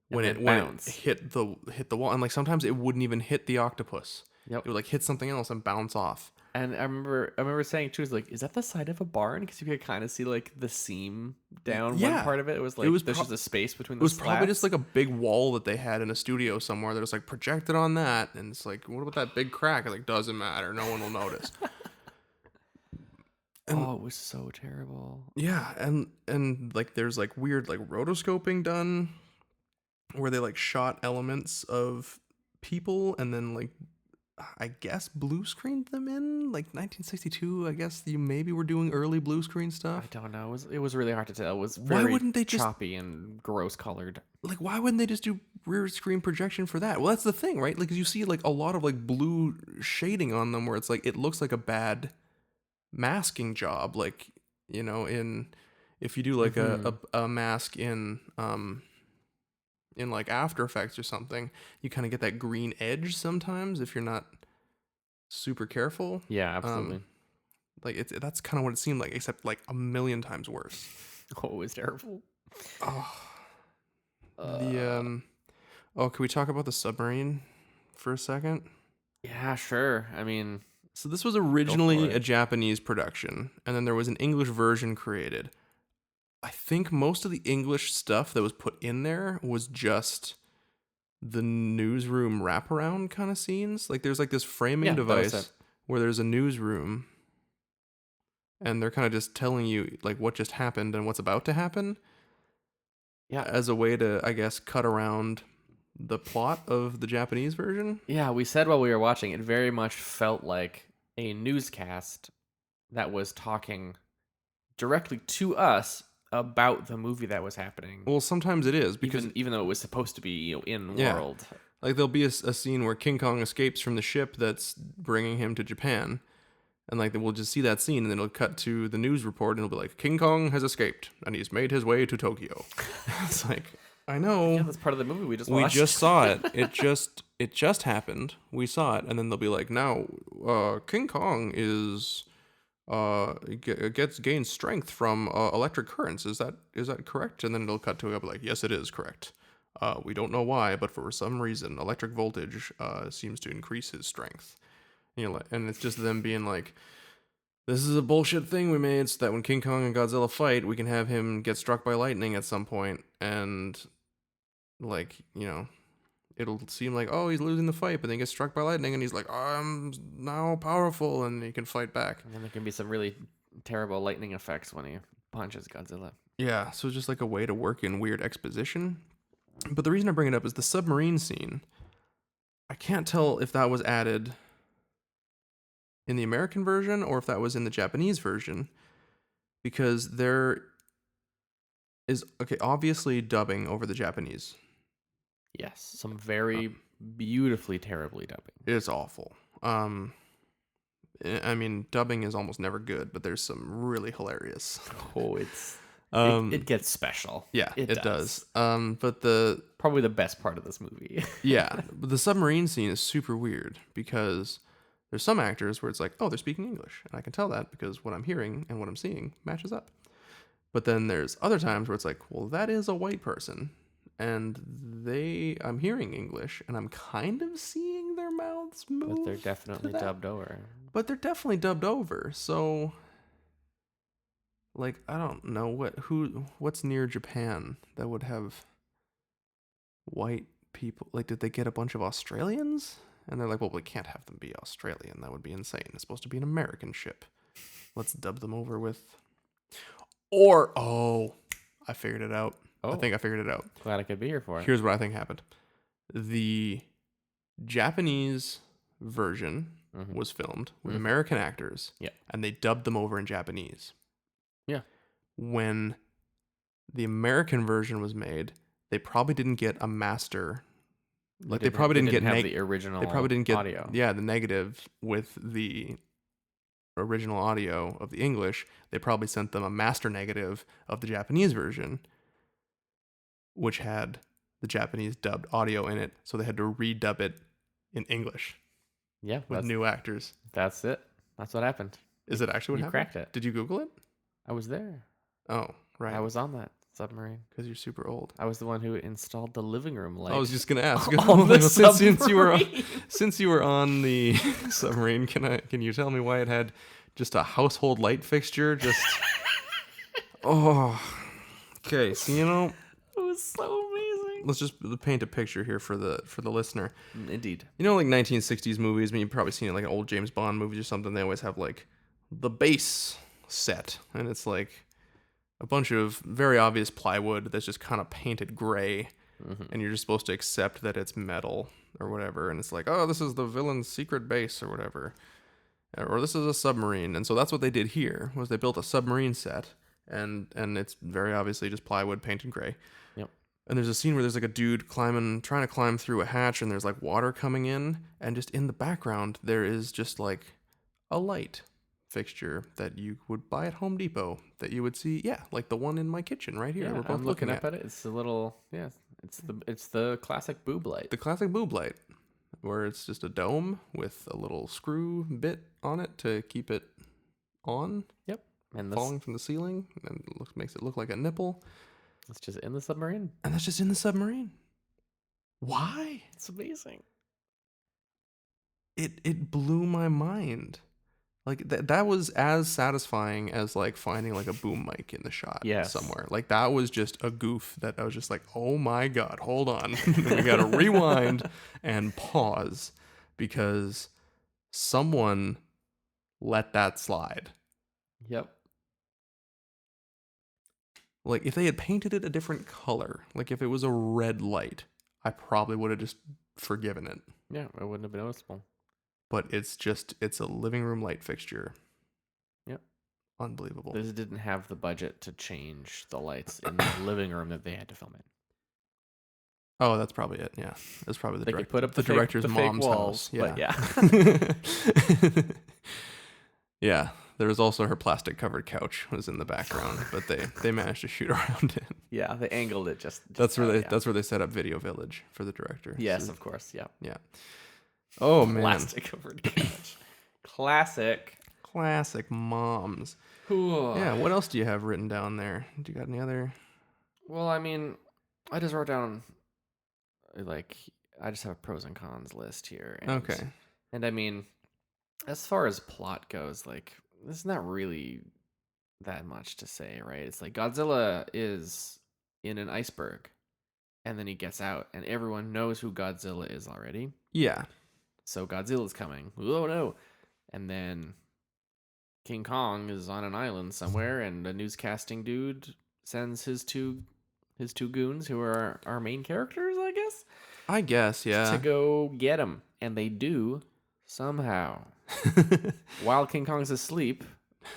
when And it then when it bounce. hit the wall. And like sometimes it wouldn't even hit the octopus. Yep. It would like hit something else and bounce off. And I remember saying too, is like, is that the side of a barn? Because you could kind of see like the seam down Yeah. one part of it. It was like It was there's pro- just a space between It the was probably just slats. like a big wall that they had in a studio somewhere that was like projected on that, and it's like, what about that big crack? It's like, doesn't matter. No one will notice. Oh, it was so terrible. Yeah, and like there's like weird like rotoscoping done where they like shot elements of people and then like I guess blue screened them in like 1962. I guess you maybe were doing early blue screen I stuff. don't know. It was really hard to tell. It was Why very wouldn't they just- choppy and gross colored. Like why wouldn't they just do rear screen projection for that? Well, that's the thing, right? Like 'cause you see like a lot of like blue shading on them where it's like it looks like a bad masking job, like in if you do like a mask in like After Effects or something, you kind of get that green edge sometimes if you're not super careful. Yeah, absolutely. Like that's kind of what it seemed like, except like a million times worse. Oh, it was terrible. Can we talk about the submarine for a second? Yeah, sure. I mean, So this was originally it. a Japanese production, and then there was an English version created. I think most of the English stuff that was put in there was just the newsroom wraparound kind of scenes. Like there's like this framing Yeah, that was device it. where there's a newsroom and they're kind of just telling you like what just happened and what's about to happen. Yeah. As a way to, I guess, cut around the plot of the Japanese version. yeah, we said while we were watching, it very much felt like a newscast that was talking directly to us about the movie that was happening. Well, sometimes it is because Even though it was supposed to be in Yeah. world. like there'll be a scene where King Kong escapes from the ship that's bringing him to Japan. And like we'll just see that scene and then it'll cut to the news report and it'll be like, King Kong has escaped and he's made his way to Tokyo. It's like, I know. Yeah, that's part of the movie we just We watched. just saw it. It just happened. We saw it, and then they'll be like, now, King Kong is gains strength from electric currents. Is that correct? And then it'll cut to it like, yes, it is correct. We don't know why, but for some reason, electric voltage seems to increase his strength. And it's just them being like, this is a bullshit thing we made so that when King Kong and Godzilla fight, we can have him get struck by lightning at some point, and like, it'll seem like, oh, he's losing the fight, but then he gets struck by lightning and he's like, I'm now powerful, and he can fight back. And then there can be some really terrible lightning effects when he punches Godzilla. Yeah, so it's just like a way to work in weird exposition. But the reason I bring it up is the submarine scene. I can't tell if that was added in the American version or if that was in the Japanese version, because there is, obviously dubbing over the Japanese. Yes, some very beautifully, terribly dubbing. It's awful. I mean, dubbing is almost never good, but there's some really hilarious. Oh, it's it gets special. Yeah, it does. But Probably the best part of this movie. but the submarine scene is super weird because there's some actors where it's like, oh, they're speaking English, and I can tell that because what I'm hearing and what I'm seeing matches up. But then there's other times where it's like, well, that is a white person, and I'm hearing English, and I'm kind of seeing their mouths move. But they're definitely to that. dubbed over. But they're definitely dubbed over. So, like, I don't know what's near Japan that would have white people. Like, did they get a bunch of Australians And they're like, well, we can't have them be Australian. That would be insane. It's supposed to be an American ship. Let's dub them over with. I figured it out. I Oh. think I figured it out. Glad I could be here for it. Here's what I think happened. The Japanese version was filmed with American actors. Yeah. And they dubbed them over in Japanese. Yeah. When the American version was made, they probably didn't get a master. Like they probably didn't get have the original. They probably didn't get audio. Yeah, the negative with the original audio of the English. They probably sent them a master negative of the Japanese version, which had the Japanese dubbed audio in it. So they had to redub it in English Yeah. with new actors. That's it. That's what happened. Is it actually what You happened? cracked it. Did you Google it? I was there. Oh, right. I was on that submarine. Because you're super old. I was the one who installed the living room light. I was just gonna ask. On the Since you were on the submarine, can you tell me why it had just a household light fixture? Just okay. So It was so amazing. let's just paint a picture here for the listener. Indeed. Like 1960s movies. I mean, you've probably seen it like an old James Bond movies or something. They always have like the base set, and it's like a bunch of very obvious plywood that's just kind of painted gray, and you're just supposed to accept that it's metal or whatever. And it's like, oh, this is the villain's secret base or whatever, or this is a submarine. And so that's what they did here. Was they built a submarine set, and it's very obviously just plywood painted gray. Yep. And there's a scene where there's like a dude trying to climb through a hatch, and there's like water coming in, and just in the background there is just like a light fixture that you would buy at Home Depot that you would see, like the one in my kitchen right here. Yeah, We're both I'm looking at up at it. It's a little, it's the classic boob light. the classic boob light, where it's just a dome with a little screw bit on it to keep it on, Yep. And falling from the ceiling, and makes it look like a nipple. it's just in the submarine. And that's just in the submarine. Why? It's amazing. It blew my mind. Like that was as satisfying as like finding like a boom mic in the shot somewhere. Like that was just a goof that I was just like, oh my God, hold on. We got to rewind and pause because someone let that slide. Yep. Like if they had painted it a different color, like if it was a red light, I probably would have just forgiven it. Yeah, it wouldn't have been noticeable. But it's a living room light fixture. Yep. Unbelievable. This didn't have the budget to change the lights in the living room that they had to film in. Oh, that's probably it. Yeah, that's probably They could put up the director's fake mom's walls, house. but yeah. Yeah, there was also her plastic covered couch was in the background, but they managed to shoot around it. Yeah, they angled it just That's where right, that's where they set up Video Village for the director. Yes, So, of course. Yeah. yeah. Oh man, Plastic covered couch. Classic. classic moms. Cool. Yeah. What else do you have written down there? Do you got any other? Well, I mean, I just wrote down I just have a pros and cons list here. And, Okay. And I mean, as far as plot goes, like there's not really that much to say, right? It's like Godzilla is in an iceberg, and then he gets out, and everyone knows who Godzilla is already. Yeah. So Godzilla's coming. Oh no. And then King Kong is on an island somewhere, and a newscasting dude sends his two goons, who are our main characters, I guess. I guess. Yeah. To go get him. And they do somehow. While King Kong's asleep,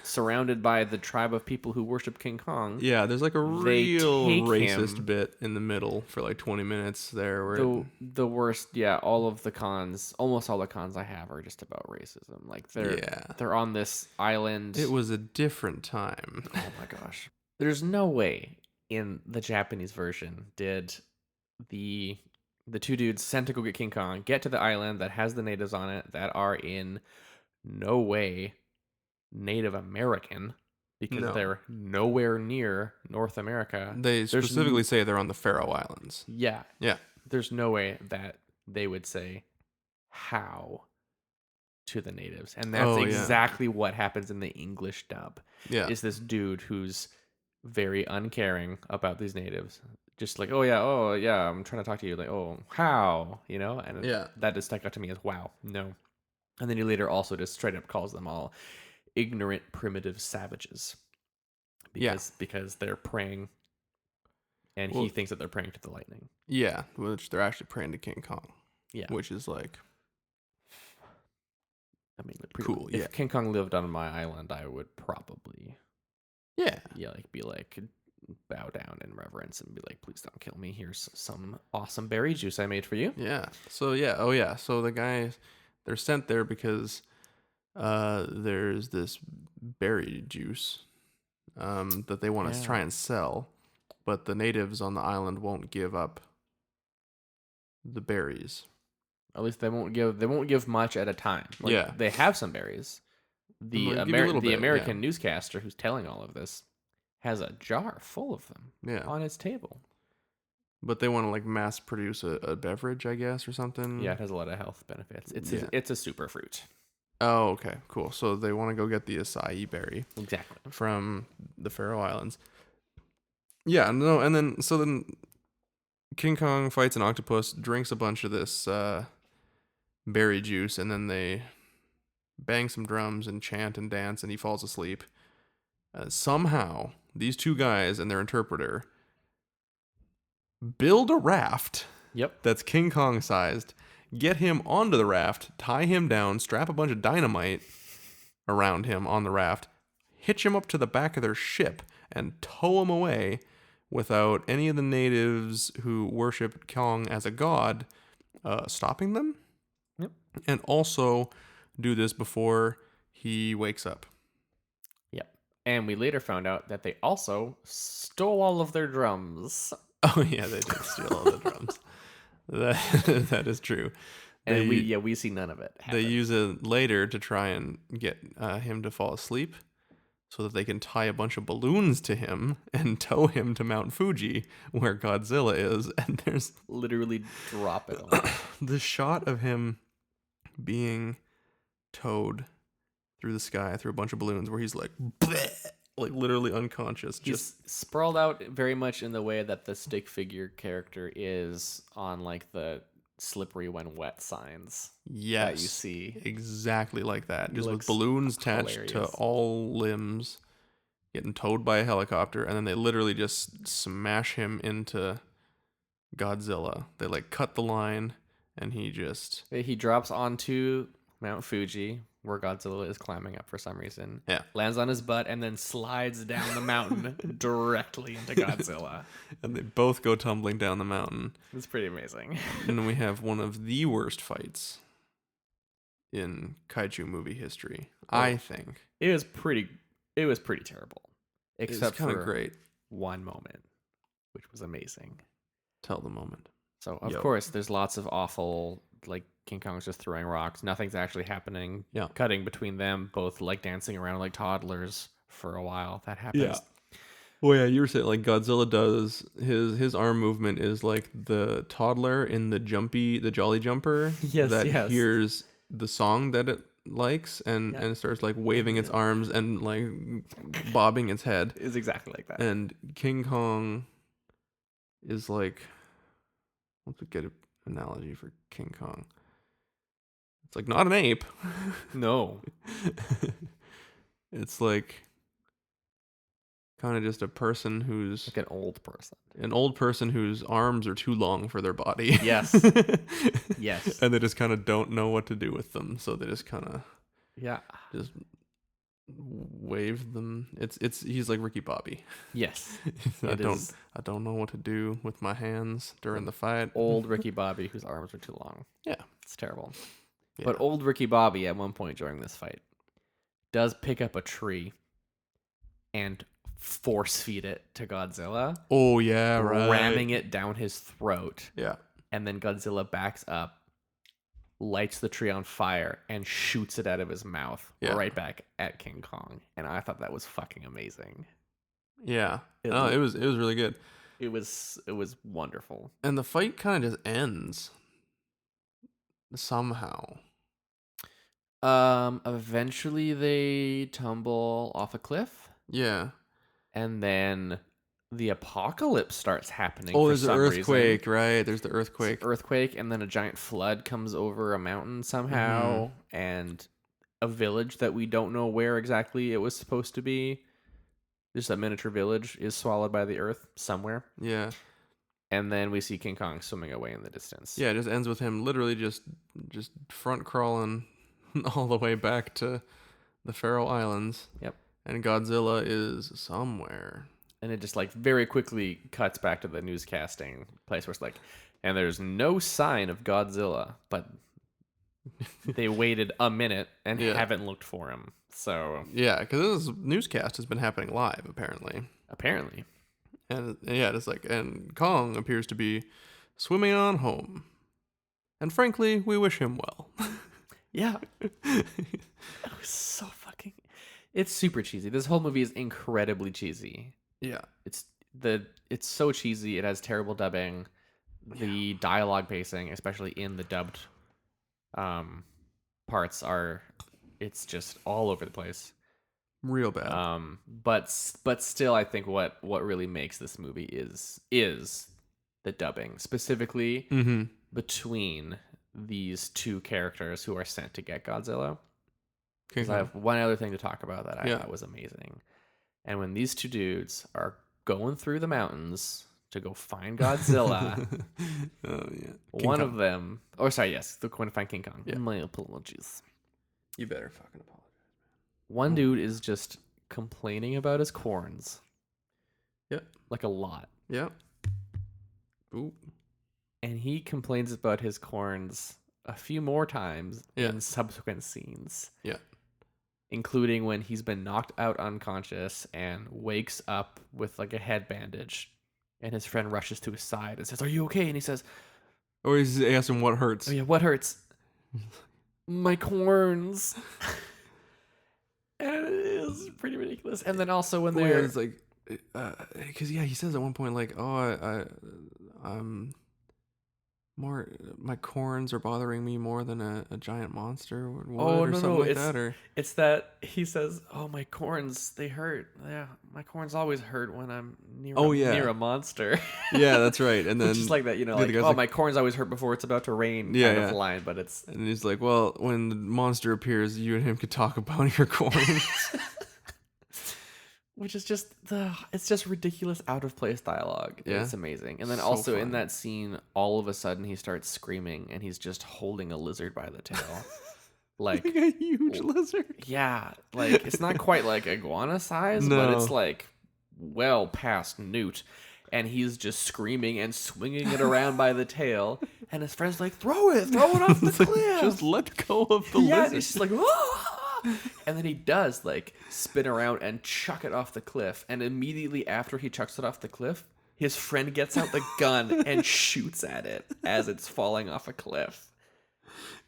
surrounded by the tribe of people who worship King Kong. Yeah, there's like a They real take racist him- bit in the middle for like 20 minutes there. Where The worst, all of the cons, almost all the cons I have are just about racism. Like they're on this island. it was a different time. Oh my gosh. There's no way in the Japanese version did the two dudes sent to go get King Kong get to the island that has the natives on it that are in no way Native American, because No. they're nowhere near North America. They There's specifically say they're on the Faroe Islands. Yeah. Yeah. There's no way that they would say how to the natives. And that's Oh, yeah. exactly what happens in the English dub. Yeah. Is this dude who's very uncaring about these natives Just like, oh yeah, I'm trying to talk to you. Like, oh, how? And Yeah. that just stuck out to me as wow, no. And then he later also just straight up calls them all ignorant, primitive savages Yeah. because they're praying, and Well, he thinks that they're praying to the lightning. yeah, which they're actually praying to King Kong, Yeah, which is like I mean, cool. if Yeah. King Kong lived on my island, I would probably Yeah. be like bow down in reverence and be like, please don't kill me. Here's some awesome berry juice I made for you. Yeah. So yeah. Oh yeah. So the guys, they're sent there because there's this berry juice that they want to Yeah. try and sell, but the natives on the island won't give up the berries. At least they won't give much at a time. Like, Yeah. they have some berries. They'll give you a little The bit, American yeah. newscaster who's telling all of this has a jar full of them Yeah. on his table. But they want to like mass produce a beverage, I guess, or something. Yeah, it has a lot of health benefits. Yeah. It's a super fruit. Oh, okay, cool. So they want to go get the acai berry Exactly. from the Faroe Islands. Yeah, no, and then King Kong fights an octopus, drinks a bunch of this berry juice, and then they bang some drums and chant and dance, and he falls asleep. Somehow, these two guys and their interpreter build a raft Yep. that's King Kong sized, get him onto the raft, tie him down, strap a bunch of dynamite around him on the raft, hitch him up to the back of their ship, and tow him away without any of the natives who worship Kong as a god stopping them. Yep. And also do this before he wakes up. Yep. And we later found out that they also stole all of their drums. Oh yeah, they did steal all the drums. That is true. And we see none of it happen. They use it later to try and get him to fall asleep so that they can tie a bunch of balloons to him and tow him to Mount Fuji where Godzilla is. And there's literally drop it on. the shot of him being towed through the sky through a bunch of balloons where he's like, bleh, like literally unconscious. He's sprawled out very much in the way that the stick figure character is on like the slippery when wet signs yes, that you see. Exactly like that. Just with Looks balloons attached to hilarious. all limbs, getting towed by a helicopter, and then they literally just smash him into Godzilla. They like cut the line, and He drops onto Mount Fuji, where Godzilla is climbing up for some reason. Yeah. Lands on his butt and then slides down the mountain directly into Godzilla. and they both go tumbling down the mountain. It's pretty amazing. And then we have one of the worst fights in Kaiju movie history, I think. It was pretty terrible. Except kind for of great. one moment, which was amazing. Tell the moment. So of Yo. course there's lots of awful, like, King Kong's just throwing rocks. Nothing's actually happening. Yeah. Cutting between them, both like dancing around like toddlers for a while. That happens. Yeah. Well, yeah, you were saying like Godzilla does his arm movement is like the toddler in the Jolly Jumper Yes, that yes. hears the song that it likes and starts like waving its arms and like bobbing its head. It's exactly like that. And King Kong is like, what's a good analogy for King Kong? It's like not an ape. No. It's like kind of just a person who's Like an old person. Whose arms are too long for their body. Yes. Yes. And they just kind of don't know what to do with them, so they just kind of Yeah. just wave them. He's like Ricky Bobby. Yes. I don't know what to do with my hands during the fight. Old Ricky Bobby whose arms are too long. Yeah. It's terrible. Yeah. But old Ricky Bobby at one point during this fight does pick up a tree and force feed it to Godzilla, Oh yeah, right. ramming it down his throat. Yeah. And then Godzilla backs up, lights the tree on fire, and shoots it out of his mouth right back at King Kong. And I thought that was fucking amazing. Yeah. It It was really good. It was wonderful. And the fight kind of just ends somehow. Eventually they tumble off a cliff, Yeah. and then the apocalypse starts happening. Oh, for there's an some earthquake, reason. right? There's the It's earthquake. earthquake, and then a giant flood comes over a mountain somehow, and a village that we don't know where exactly it was supposed to be. Just a miniature village is swallowed by the earth somewhere. Yeah. And then we see King Kong swimming away in the distance. Yeah, it just ends with him literally just front crawling all the way back to the Faroe Islands. Yep. And Godzilla is somewhere. And it just like very quickly cuts back to the newscasting place where it's like, and there's no sign of Godzilla, but they waited a minute and Yeah. haven't looked for him. So Yeah, because this newscast has been happening live, apparently. apparently, And yeah, it's like, and Kong appears to be swimming on home. And frankly, we wish him well. yeah, it was so fucking. It's super cheesy. This whole movie is incredibly cheesy. Yeah. It's so cheesy. It has terrible dubbing. The dialogue pacing, especially in the dubbed parts, it's just all over the place. Real bad. But still, I think what really makes this movie is the dubbing, specifically between these two characters who are sent to get Godzilla. King Because I Kong. have one other thing to talk about that I Yeah. thought was amazing. And when these two dudes are going through the mountains to go find Godzilla, Oh, yeah. one of them, they're going to find King Kong. Yeah. My apologies. You better fucking apologize. One dude is just complaining about his corns. Yep. Like a lot. Yep. Ooh. And he complains about his corns a few more times Yeah. in subsequent scenes. Yeah. Including when he's been knocked out unconscious and wakes up with like a head bandage. And his friend rushes to his side and says, "Are you okay?" And he says, Or he's asking what hurts. "Oh yeah, what hurts?" "My corns." And it is pretty ridiculous. And then also when Oh, yeah, they're it's like, because he says at one point like, "Oh, I'm more. My corns are bothering me more than a giant monster or would, or something like that." Or it's that he says, "Oh, my corns, they hurt. Yeah, my corns always hurt when I'm near near a monster." yeah, that's right. And then Which is like that, the like, guy's "Oh, like- my corns always hurt before it's about to rain," Yeah, kind yeah. of line, but it's and he's like, "Well, when the monster appears, you and him could talk about your corns." which is just it's just ridiculous out of place dialogue. Yeah. It's amazing. And then So also in fun. that scene, all of a sudden he starts screaming and he's just holding a lizard by the tail. Like like a huge lizard. yeah, like it's not quite like iguana size, but it's No. like well past newt. And he's just screaming and swinging it around by the tail. And his friend's like, throw it off the It's like, cliff. just let go of the Yeah, and lizard. he's just like, "Ah!" And then he does like spin around and chuck it off the cliff. And immediately after he chucks it off the cliff, his friend gets out the gun and shoots at it as it's falling off a cliff.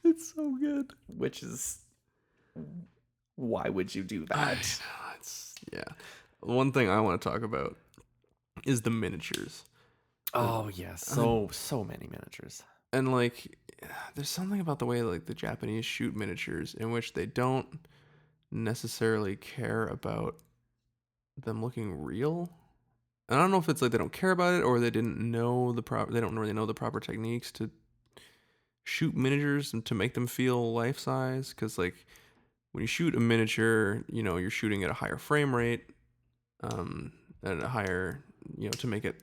It's so good. Which is, why would you do I that? know, it's yeah. One thing I want to talk about is the miniatures. Oh yes, so many miniatures. And like there's something about the way like the Japanese shoot miniatures in which they don't necessarily care about them looking real. And I don't know if it's like they don't care about it or they didn't know they don't really know the proper techniques to shoot miniatures and to make them feel life size, cuz like when you shoot a miniature, you're shooting at a higher frame rate at a higher, to make it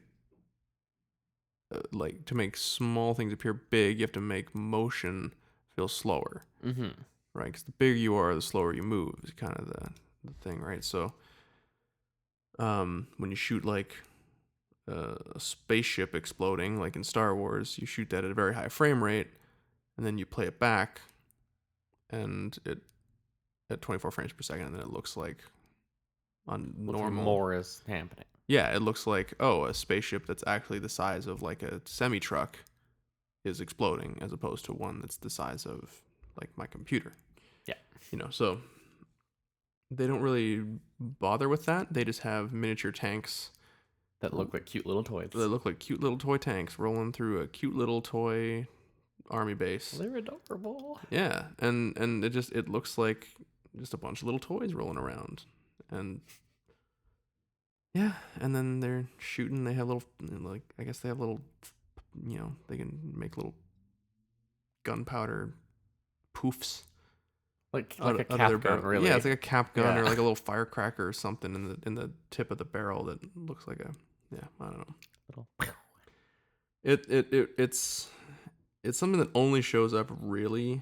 like to make small things appear big, you have to make motion feel slower, Mm-hmm. right? Because the bigger you are, the slower you move is kind of the thing, right? So, when you shoot like a spaceship exploding, like in Star Wars, you shoot that at a very high frame rate, and then you play it back, and it at 24 frames per second, and then it looks like on normal. More is happening. Yeah, it looks like, a spaceship that's actually the size of like a semi-truck is exploding as opposed to one that's the size of like my computer. Yeah. So they don't really bother with that. They just have miniature tanks That look like cute little toys. that look like cute little toy tanks rolling through a cute little toy army base. They're adorable. Yeah, and it looks like just a bunch of little toys rolling around. And Yeah, and then they're shooting. They have little, like, I guess they have little, they can make little gunpowder poofs Like a out of their cap gun, barrel. Yeah, really. it's like a cap gun Yeah. or like a little firecracker or something in the tip of the barrel that looks like a, yeah, I don't know. Little. It's something that only shows up really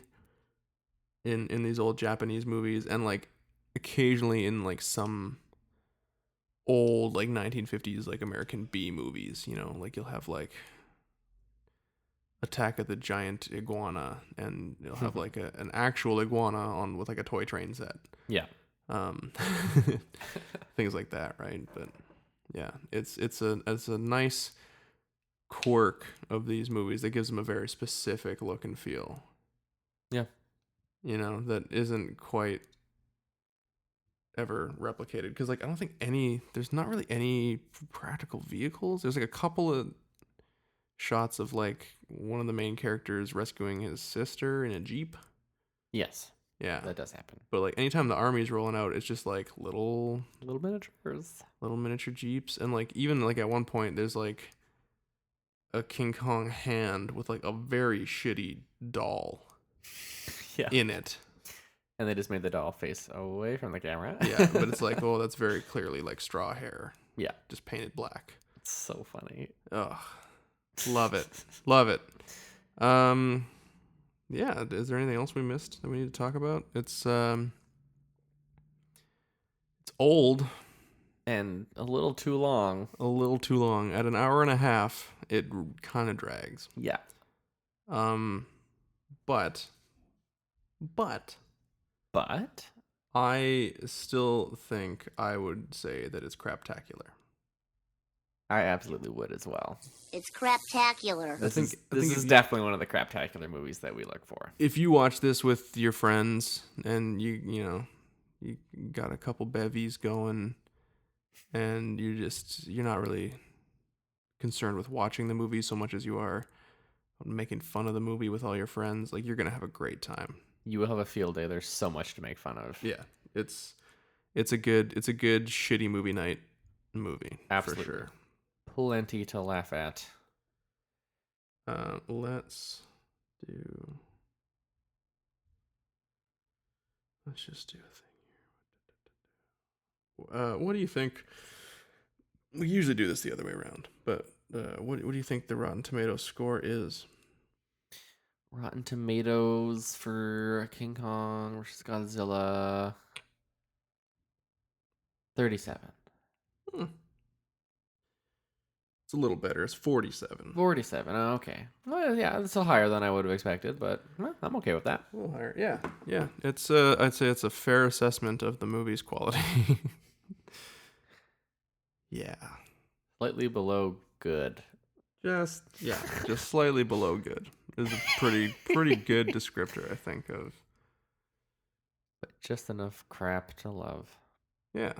in these old Japanese movies, and like occasionally in like some old like 1950s like American B movies, like you'll have like Attack of the Giant Iguana, and you'll have like an actual iguana on with like a toy train set. Yeah. Um things like that, right? But yeah, it's a nice quirk of these movies that gives them a very specific look and feel. Yeah. That isn't quite ever replicated, because like I don't think there's not really any practical vehicles. There's like a couple of shots of like one of the main characters rescuing his sister in a Jeep. Yes. Yeah. That does happen. But like anytime the army's rolling out, it's just like little miniatures. miniature Jeeps. And like even like at one point there's like a King Kong hand with like a very shitty doll Yeah. in it. And they just made the doll face away from the camera. Yeah, but it's like, oh, that's very clearly like straw hair. Yeah. Just painted black. It's so funny. Ugh. Love it. Love it. Yeah, is there anything else we missed that we need to talk about? It's old, And a little too long. a little too long. At an hour and a half, it kind of drags. Yeah. But But I still think I would say that it's craptacular. I absolutely would as well. It's craptacular. This think is if definitely one of the craptacular movies that we look for. If you watch this with your friends and you got a couple bevies going, and you're not really concerned with watching the movie so much as you are making fun of the movie with all your friends, like you're gonna have a great time. You will have a field day. There's so much to make fun of. Yeah, it's a good shitty movie night movie. Absolutely. For sure. Plenty to laugh at. Let's just do a thing here. What do you think? We usually do this the other way around, but what do you think the Rotten Tomatoes score is? Rotten Tomatoes for King Kong versus Godzilla. 37. It's a little better. It's 47. 47. Oh, okay. Well, yeah, it's a higher than I would have expected, but I'm okay with that. A little higher. Yeah. Yeah. It's I'd say it's a fair assessment of the movie's quality. Yeah. Slightly below good. Just slightly below good is a pretty good descriptor, I think, of. But just enough crap to love. Yeah.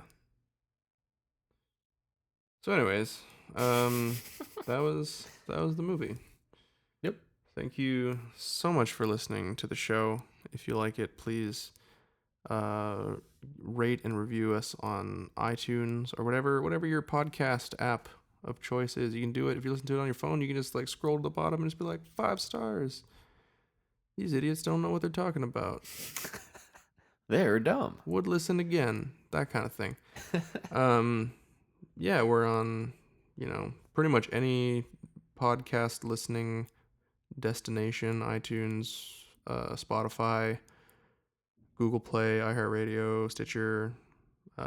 So anyways, that was the movie. Yep. Thank you so much for listening to the show. If you like it, please rate and review us on iTunes or whatever your podcast app of choice is. You can do it. If you listen to it on your phone, you can just like scroll to the bottom and just be like 5 stars. These idiots don't know what they're talking about. They're dumb. Would listen again. That kind of thing. Yeah, we're on, pretty much any podcast listening destination: iTunes, Spotify, Google Play, iHeartRadio, Stitcher.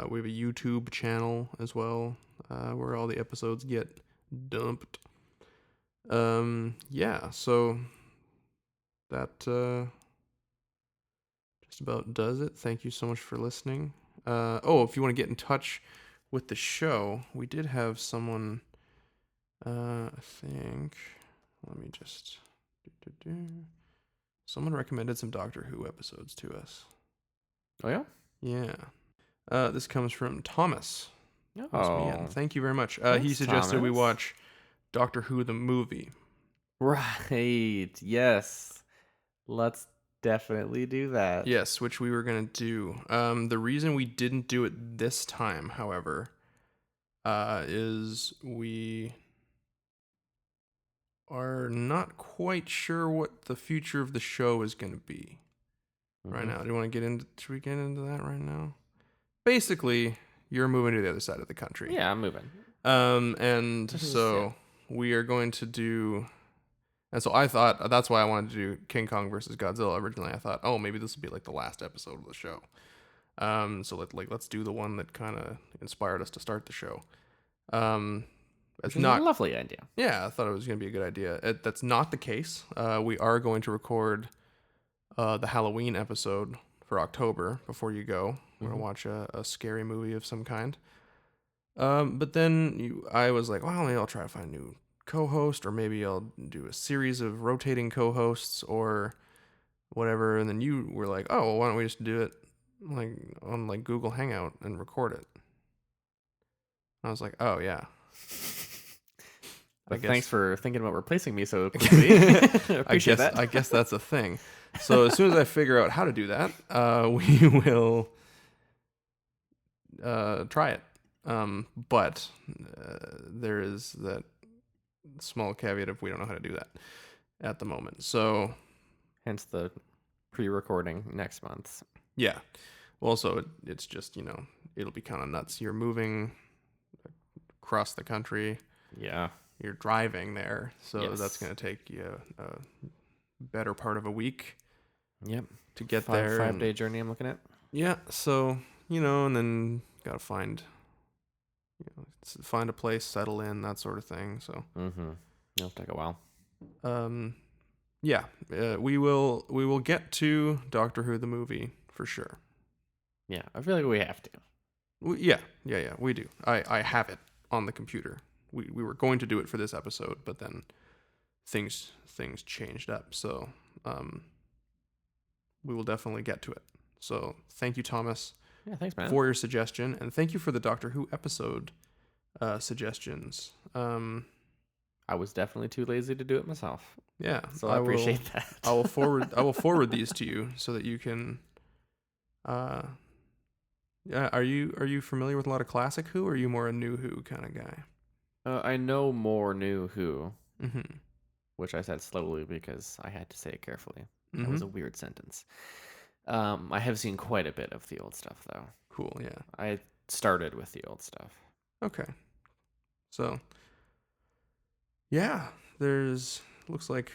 We have a YouTube channel as well, where all the episodes get dumped. Yeah, so that just about does it. Thank you so much for listening. If you want to get in touch with the show, we did have someone, I think, let me just, someone recommended some Doctor Who episodes to us. Oh, yeah? Yeah. This comes from Thomas. Oh. Thank you very much. He Thanks, suggested we Thomas. watch Doctor Who the movie. Right. Yes. Let's definitely do that. Yes, which we were going to do. The reason we didn't do it this time, however, is we are not quite sure what the future of the show is going to be right now. Do you want to get into? Should we get into that right now? Basically, you're moving to the other side of the country. Yeah, I'm moving. And This is- so we are going to do. And so I thought that's why I wanted to do King Kong versus Godzilla originally. I thought, oh, maybe this will be like the last episode of the show. So let's do the one that kind of inspired us to start the show. It's Which is not a lovely idea. Yeah, I thought it was going to be a good idea. That's not the case. We are going to record the Halloween episode for October before you go. We're going to watch a scary movie of some kind. But then I was like, well, maybe I'll try to find a new co-host, or maybe I'll do a series of rotating co-hosts or whatever. And then you were like, oh, well, why don't we just do it like on like Google Hangout and record it? I was like, oh yeah. But thanks for thinking about replacing me so quickly. Appreciate that. I guess that's a thing. So as soon as I figure out how to do that, we will try it. But there is that small caveat of we don't know how to do that at the moment. So Hence the pre-recording next month. yeah. Well, so it's just, it'll be kind of nuts. You're moving across the country. Yeah. You're driving there. So Yes. that's going to take you a better part of a week Yep. to get there. 5-day journey I'm looking at. Yeah, so and then gotta find a place, settle in, that sort of thing. So It'll take a while. yeah, we will get to Doctor Who the movie for sure. Yeah, I feel like we have to. Yeah, we do. I have it on the computer. We were going to do it for this episode, but then things changed up. So we will definitely get to it. So thank you, Thomas. Yeah, thanks, man. For your suggestion, and thank you for the Doctor Who episode suggestions. I was definitely too lazy to do it myself. Yeah, So I appreciate that. I will forward these to you so that you can. Yeah, are you familiar with a lot of classic Who, or are you more a new Who kind of guy? I know more new Who, Mm-hmm. which I said slowly because I had to say it carefully. That was a weird sentence. I have seen quite a bit of the old stuff, though. Cool. Yeah. I started with the old stuff. Okay. So. Yeah, looks like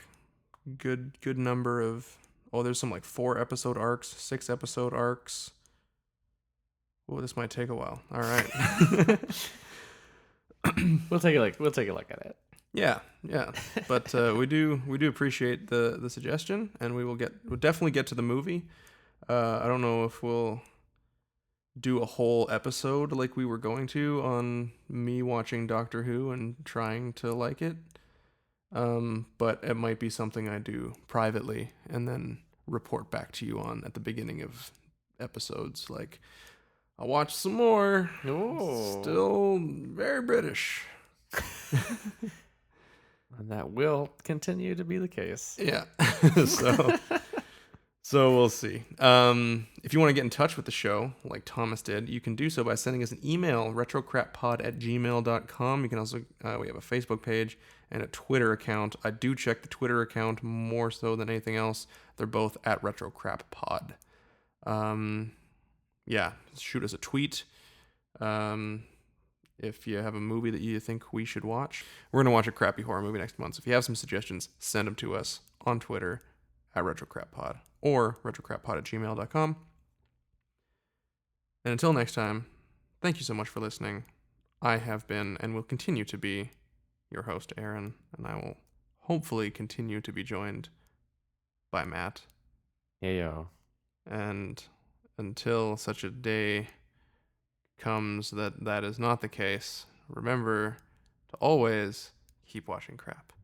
good number of. Oh, there's some like 4-episode arcs, 6-episode arcs. Oh, this might take a while. All right. We'll take a look at it. Yeah. But we do appreciate the suggestion, and we'll definitely get to the movie. I don't know if we'll do a whole episode like we were going to on me watching Doctor Who and trying to like it. But it might be something I do privately and then report back to you on at the beginning of episodes. Like, I'll watch some more. Oh. Still very British. And that will continue to be the case. Yeah. So we'll see. If you want to get in touch with the show, like Thomas did, you can do so by sending us an email, retrocrappod@gmail.com. You can also, we have a Facebook page and a Twitter account. I do check the Twitter account more so than anything else. They're both at retrocrappod. Yeah, shoot us a tweet. If you have a movie that you think we should watch. We're going to watch a crappy horror movie next month. So if you have some suggestions, send them to us on Twitter at retrocrappod or retrocrappod@gmail.com. And until next time, thank you so much for listening. I have been and will continue to be your host, Aaron, and I will hopefully continue to be joined by Matt. Yayo. And until such a day comes that is not the case, remember to always keep watching crap.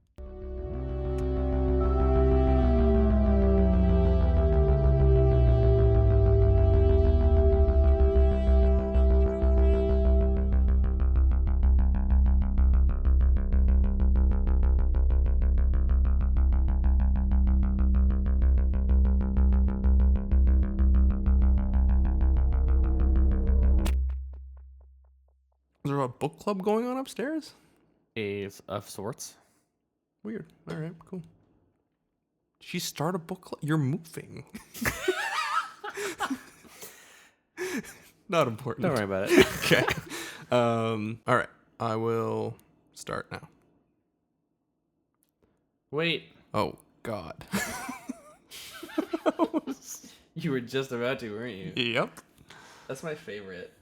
Is there a book club going on upstairs? Of sorts. Weird. All right, cool. She start a book club? You're moving. Not important. Don't worry about it. Okay. All right. I will start now. Wait, Oh, God. you were just about to, weren't you? Yep. That's my favorite.